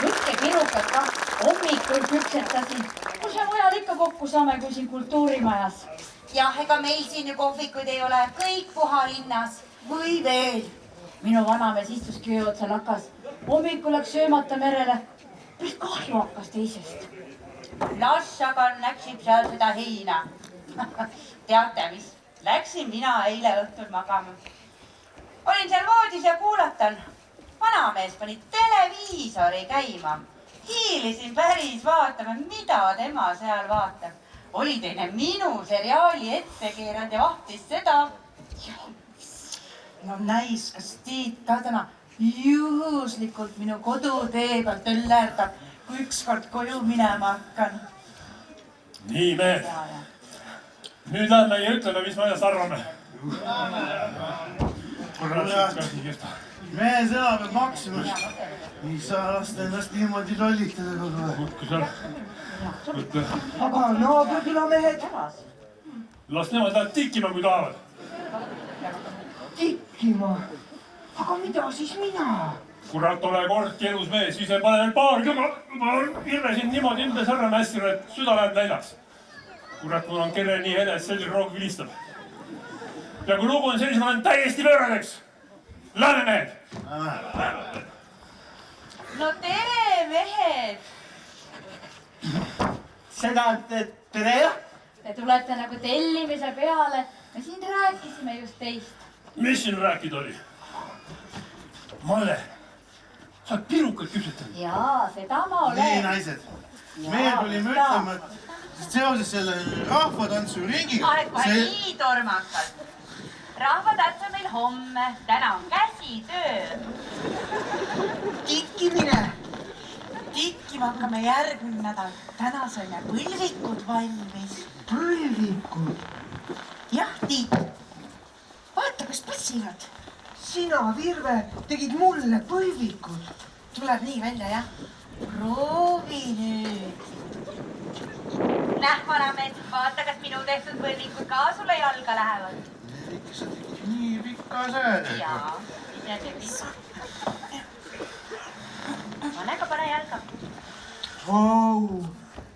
Võtke kirukad kah, hommikul küpsetasin. Kus me mujal ikka kokku saame kui siin kultuurimajas? jah, ega meil siin ju kohvikuid ei ole, kõik puhalinnas. Või veel. Minu vanamees istuski öö otsa lakas. Hommikul läks söömata merele. Päris kahju hakkas teisest. Las aga näksib seal seda heina. Teate mis, läksin mina eile õhtul magama. Olin seal voodis ja kuulatan. Vanamees pani televiisori käima. Hiilisin päris vaatama, mida tema seal vaatab. Oli teine minu seriaali ette keeranud ja vahtis seda. No näis, kas Tiit ka täna juhuslikult minu kodutee peal töllerdab, kui ükskord koju minema hakkan. nii, mehed. Nüüd lähme ja ütleme, mis me asjast arvame. mees elab ja maksima. Ei saa lasta ennast niimoodi lollitada kogu aeg. Võtku seal. aga naabrikülamehed? Las nemad lähevad tikkima, kui tahavad. Tikkima? Aga mida siis mina? Kurat, ole kordki elus mees, ise pane veel paar kõma. Ma hirvesin niimoodi ümber sarna mässima, et süda läheb näljaks. Kurat, mul on kere nii enes, selline roog vilistab. Ja kui lugu on sellise, ma olen täiesti pööradeks. Lähme mehed! No tere, mehed! Seda, et tere jah? Te tulete nagu tellimise peale. Me siin rääkisime just teist. Mis siin rääkida oli? Malle, sa oled pirukad küpsetanud. Jaa, seda ma olen. Nii, naised. Meie tulime ütlema, et seoses selle rahvatantsuringiga... Aeg kohe nii tormakalt. Rahvatants on meil homme. Täna on käsitöö. Tikkimine. Tikkima hakkame järgmine nädal. Täna saime põlvikud valmis. Põlvikud? Jah, Tiit. Vaata, kas passivad. Sina, Virve, tegid mulle põlvikud. Tuleb nii välja, jah? Proovi nüüd. Näh, vanamees, vaata, kas minu tehtud põlvikud ka sulle jalga lähevad. Nii pikka säädega. Jaa, ise tegid. Panega pane jalga. Vau,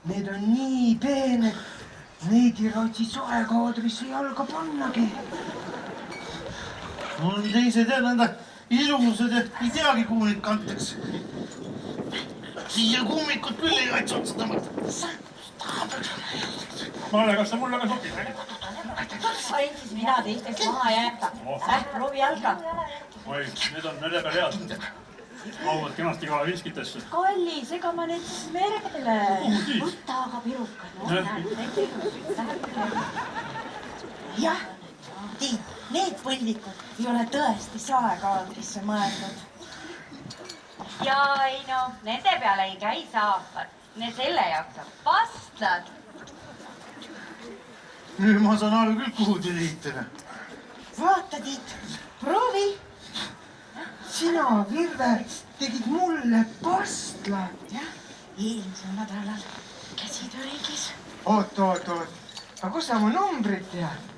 need on nii peened. Neid ei raatsi soekaadrisse jalga pannagi. On teised jah nõnda ilusad ja ei teagi, kuhu neid kantakse. Siia kummikut küll ei katsi otsa tõmmata. Malle, kas sa mulle ka sobid? sain siis mina teistest maha jääda. Proovi jalga. Oi, need on mere peal head. Mahuvad kenasti kalavinskitesse. Kallis, ega ma nüüd merele. Võta aga piruka. jah, Tiit, need põllikud ei ole tõesti saekaadrisse mõeldud. ja ei no, nende peale ei käi saapad. Selle jaoks on pastlad. Nüüd ma saan aru küll, kuhu te liitele. vaata, Tiit, proovi. sina, Virve, tegid mulle pastla. jah, eelmisel nädalal käsitööringis. oot. aga kus sa mu numbrit tead?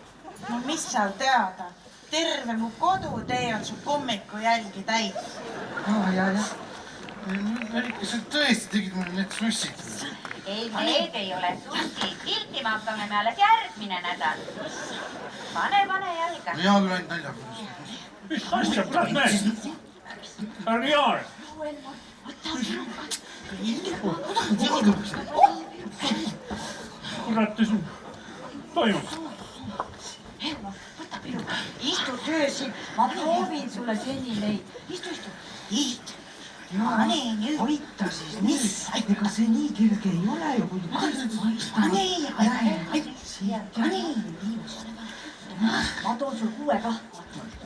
no mis seal teada, terve mu kodutee on su kommikujälgi täis. jah. Erika, sa tõesti tegid mulle need sussid. ei, need ei ole sussid. Piltima hakkame me alles järgmine nädal. pane jalga. hea küll ainult nalja pärast. Mis asja, kurat mees? Ärge jaare. Kurat, mis toimub? Võta piruka. Istu töösi. Ma proovin sulle seni neid. Istu. Tiit, pane nüüd. Aita siis, mis? Ega see nii kerge ei ole ju. Pane. Ma toon sul 6 ka.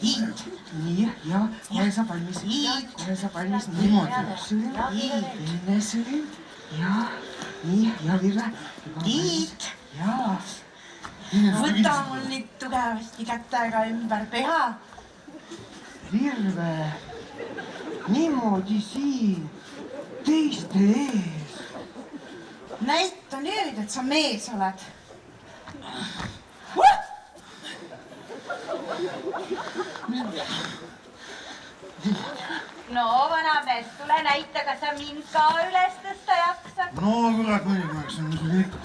Tiit. nii, ja kohe sa valmis. Niimoodi. Teine sõrm. ja, nii, ja Virve. Tiit. jaa. võta mul nüüd tugevasti kätega ümber peha. Virve, niimoodi siin, teiste ees. näita nüüd, et sa mees oled. no vanamees, tule näita, kas sa mind ka üles tõsta jaksad. no kurat, muidugi, eks on sul ikka.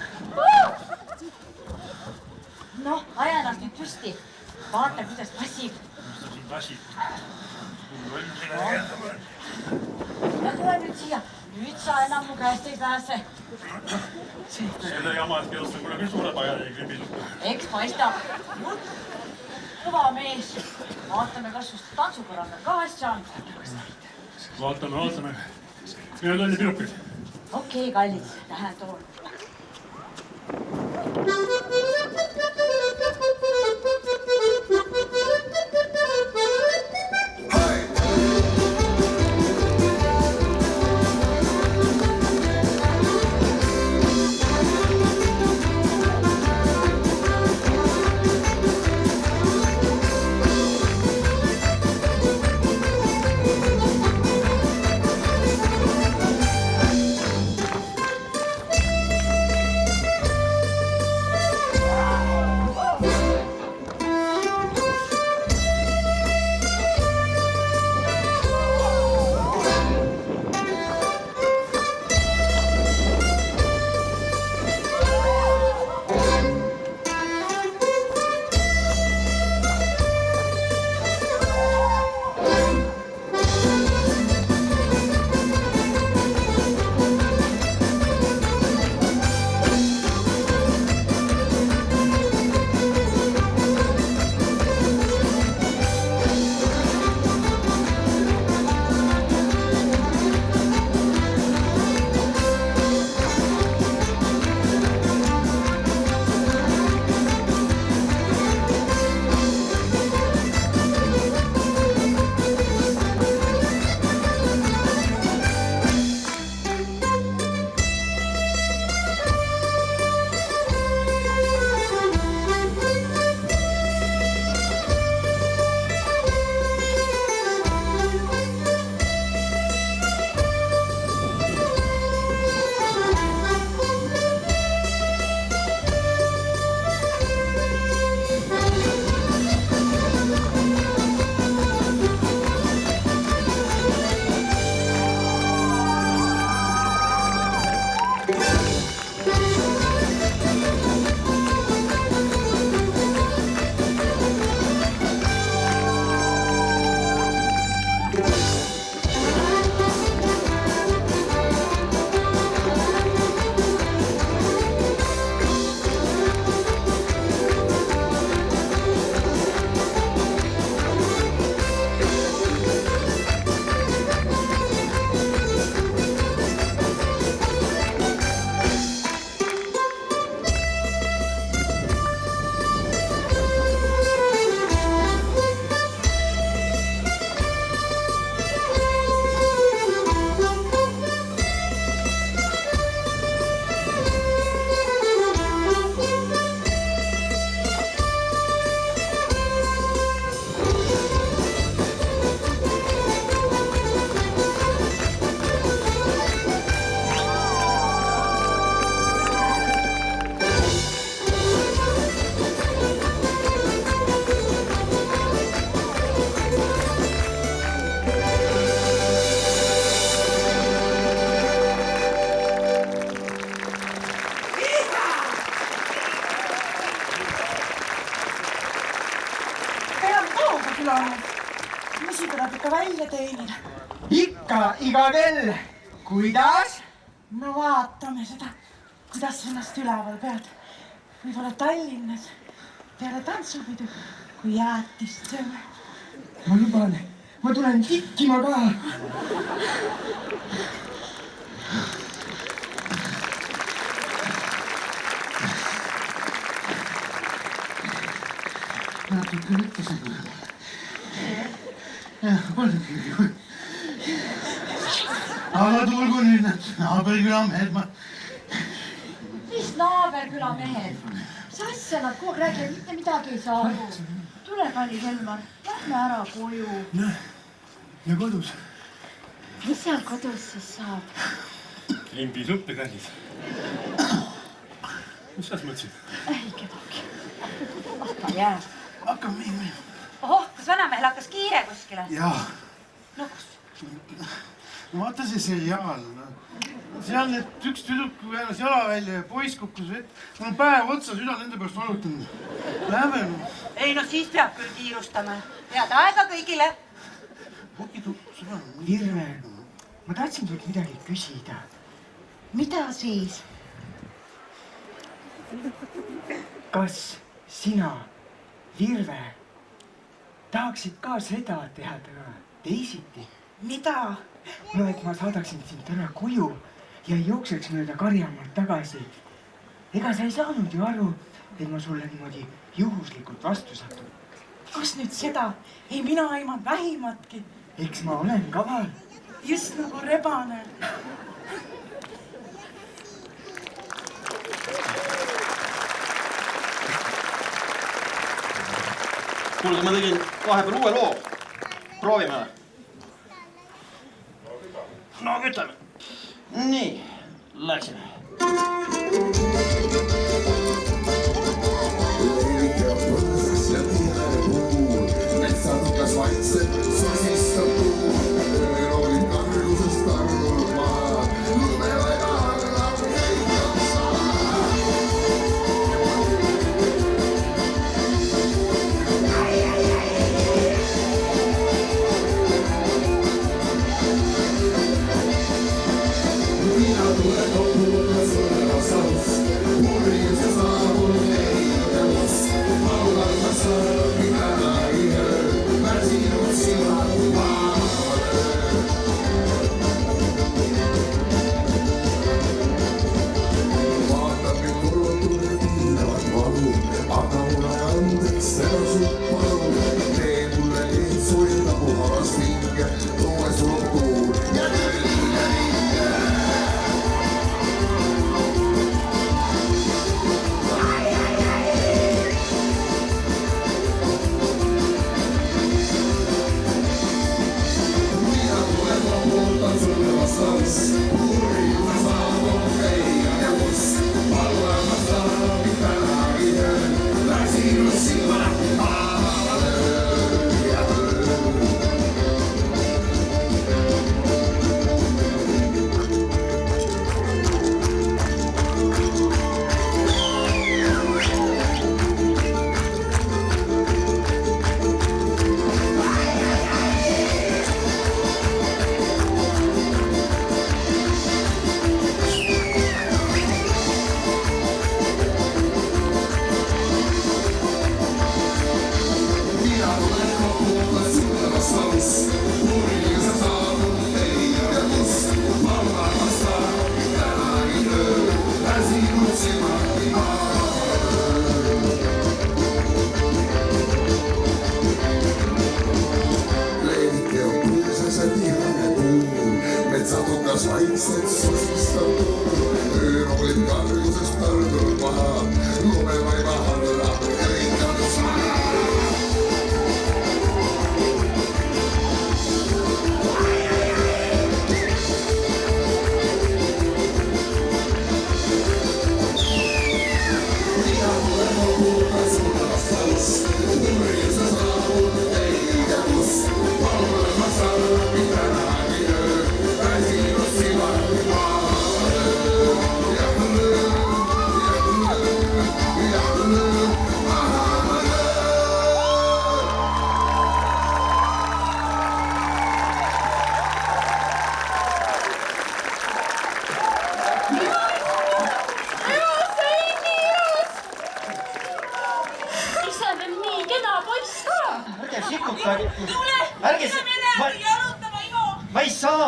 Noh, aja ennast nüüd püsti. Vaata, kuidas passib. Ja tule nüüd siia. Nüüd sa enam mu käest ei pääse. Selle jama, et peast on kuule küll suure pajani gribinud. Eks paistab. Kõva mees. Vaatame, kas just tantsukorraldajal ka asja on. Vaatame. Minu tolli pirukid. Okei, kallis. Lähen toon. ikka välja teenida. Ikka, iga kell. Kuidas? No vaatame seda, kuidas ennast üleval pead. Võib-olla Tallinnas peale tantsupidu, kui jäätist sööme. Ma luban, ma tulen tikkima ka. Natuke ütlesin. Jah, polnudki. Aga tulgu nüüd need naaberküla mehed. Mis naaberküla mehed? Sasse nad kogu aeg räägivad, mitte midagi ei saa aru. Tule, kallis Elmar, lähme ära koju. Ja kodus? Mis seal kodus siis saab? Limbisuppi, kallis. Mis sa mõtlesid? Ei kedagi. Hakka jääb. Hakkab mingi. Ohoh, kas vanamehel hakkas kiire kuskile? Jaa. No kus? No vaata see seriaal. Seal need üks tüdruk väänus jala välja ja poiss kukkus vett. Mul on päev otsa süda nende pärast valutanud. Lähme. Ei no siis peab küll kiirustama. Head aega kõigile. Virve, ma tahtsin tult midagi küsida. Mida siis? Kas sina, Virve, tahaksid ka seda teha täna teisiti? Mida? No, et ma saadaksin sind täna koju ja jookseks mööda Karjamaalt tagasi. Ega sa ei saanud ju aru, et ma sulle niimoodi juhuslikult vastu satun. Kas nüüd seda? Ei, mina ei vähimatki. Eks ma olen kaval. Just nagu rebane. Kuulge, ma tegin vahepeal uue loo. Proovime. No, kütame. Nii, läksime. Ja põõsas ja tihere puhul, metsatukas vaikselt sosistab tuul. Ööl oli kargusest targunud maa, lumevaid alla keikab saa. Mina tulen loppuda sulle vasast, purjus ja saabunud leida must. Laulalma sõõmi täna ei öö, värsinud sina maa.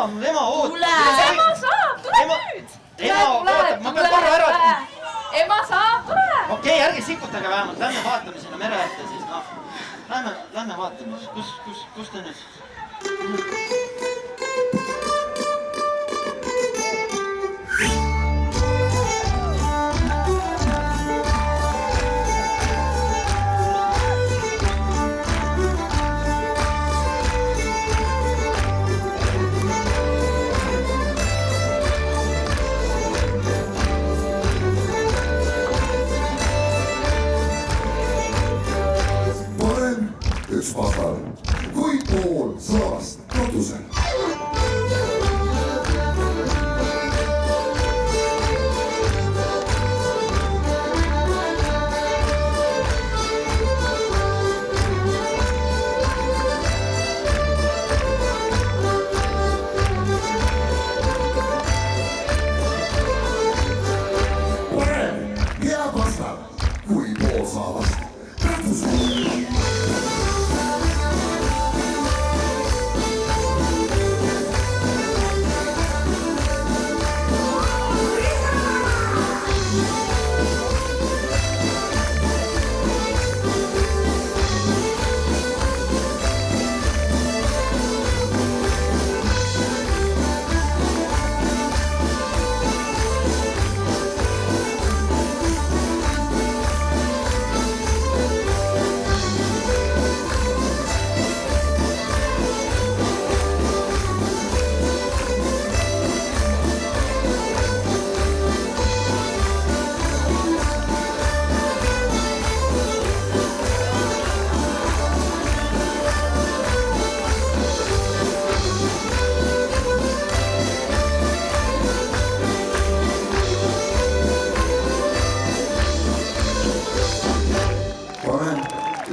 ema ootab. Tule! Ema saab, tule nüüd! Ema ootab, ma pean korra ära. Ema saab, tule! Okei, ärge sikutage vähemalt, lähme vaatame sinna mere ette siis, noh. Lähme vaatame, kus te nüüd? Üks pasal, kui pool saast katusel. Parem hea pasal, kui pool saast katusel.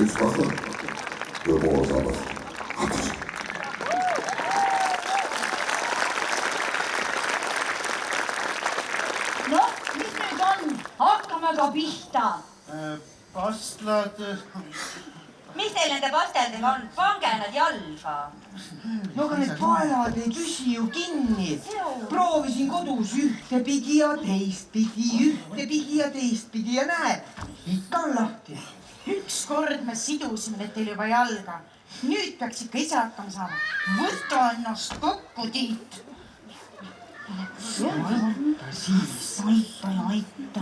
Üks pasal, kui pool saabast katusel. Noh, mis nüüd on? Hakkame ka pihta. Pastlad... Mis teil nende pasteldega on? Pange nad jalga. No aga need paelad ei püsi ju kinni. Proovisin kodus ühtepidi ja teistpidi ja näe, ikka on lahti. Ükskord me sidusime need teil juba jalga. Nüüd peaks ikka ise hakkama saama. Võta ennast kokku, Tiit. Aita.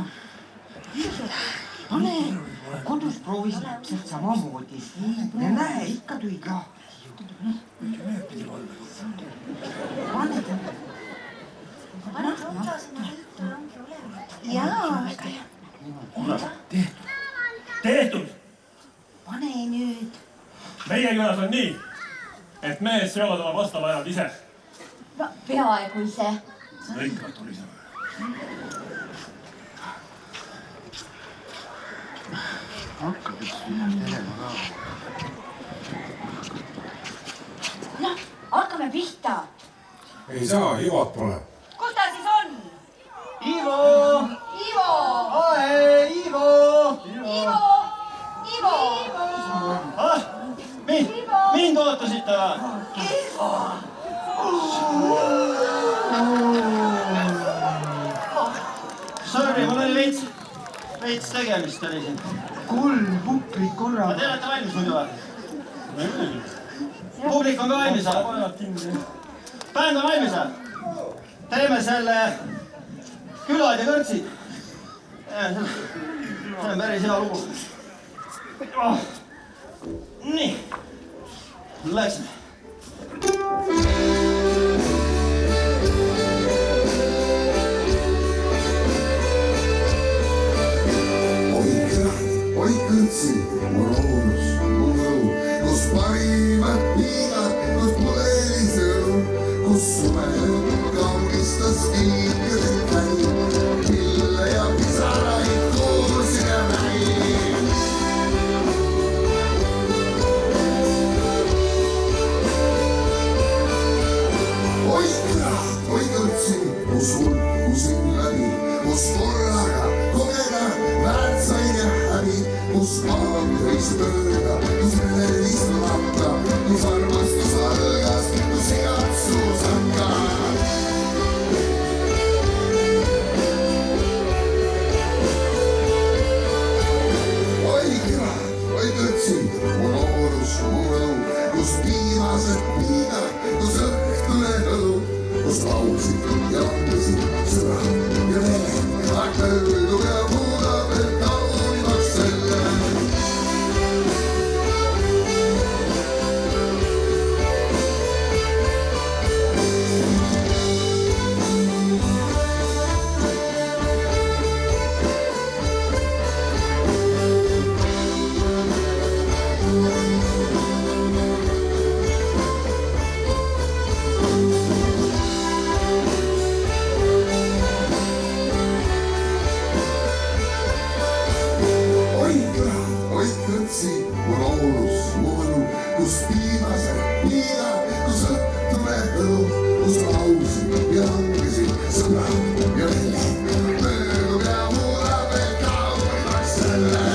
Pane, kodus proovisin täpselt samamoodi. Ja näe, ikka tulid lahti. Pane otsa sinna liitu ja ongi olema. Jaa. Tehtud! Pane nüüd. Meie külas on nii, et mees seovad oma vastavajad ise. Peaaegu ise. Ikka tuliseme. Hakkab üks telema ka. Noh, hakkame pihta. Ei saa, Ivot pole. Kus ta siis on? Ivo! Ivo! Ae, Ivo! Ivo! Ivo! Mind ootasite või? Ivo! Sorry, mul oli veits tegemist oli siin. 3 puklit korraga. Te olete valmis muidu või? Publik on ka valmis või? Bänd on valmis või? Teeme selle külad ja kõrtsid. See on päris hea lugu. Nii, läksime. Oi kõtsid, mu loodus, mu õu, kus parimad piinad, kus puleli sõu, kus suvel kaunistas kiirgedel käib, pille ja pisaraid kuulsin ja näin. Oi kõrat, oi kõtsid, mu sulgusin läbi, kus korraga kogeda väärtsain ja häbi, kus maad võis mööda, kus reis matta, kus armastus algas, kus igatsus on ka. kõtsi, mu laulus, mu õlu, kus piinased piinad, kus õhtune õlu, kus lausid ja langesid sõbrad ja vennad. Möödub ja muudab veel kaugemaks selle.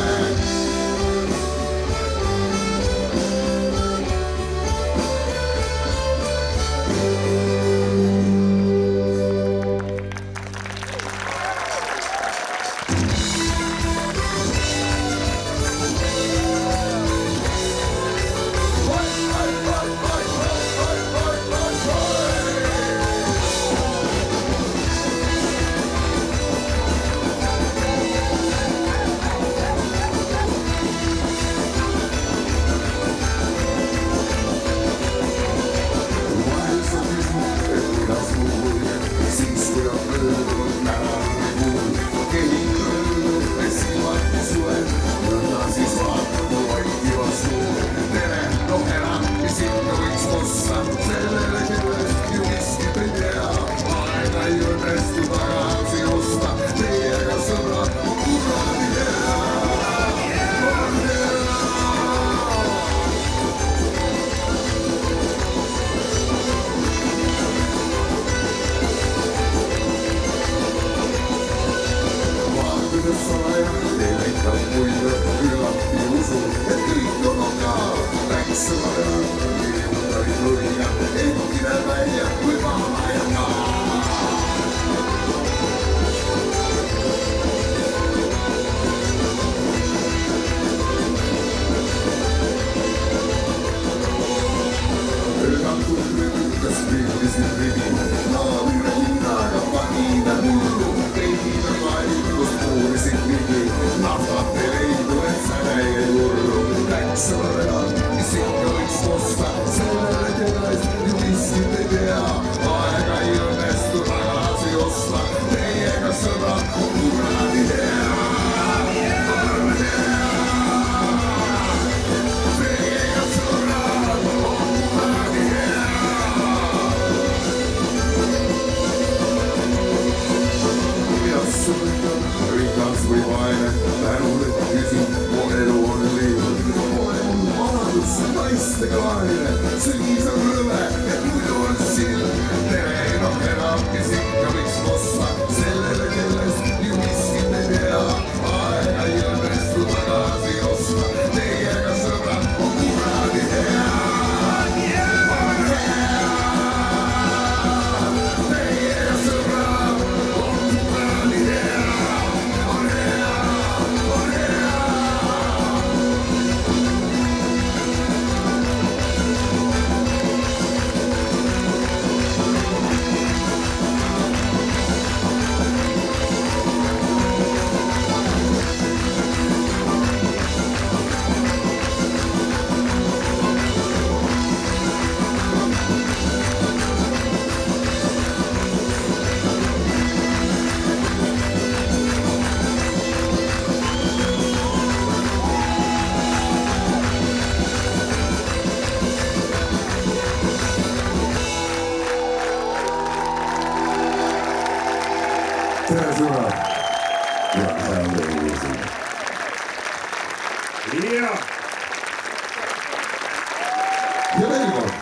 Ja veel kord.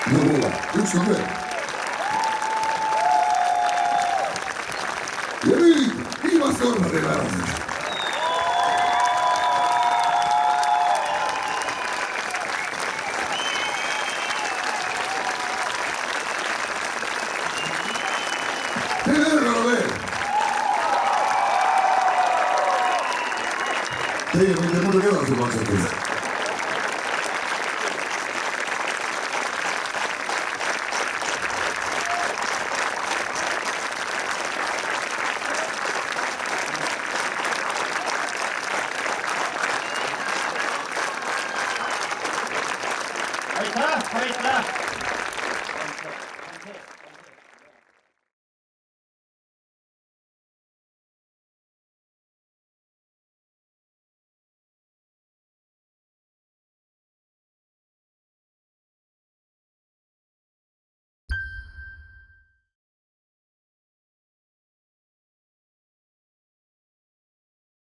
No kuule, ükskord veel. Ja nüüd viimast korda teile ära. Teile kõrgale veel. Teie võite muidugi edasi kontserdida.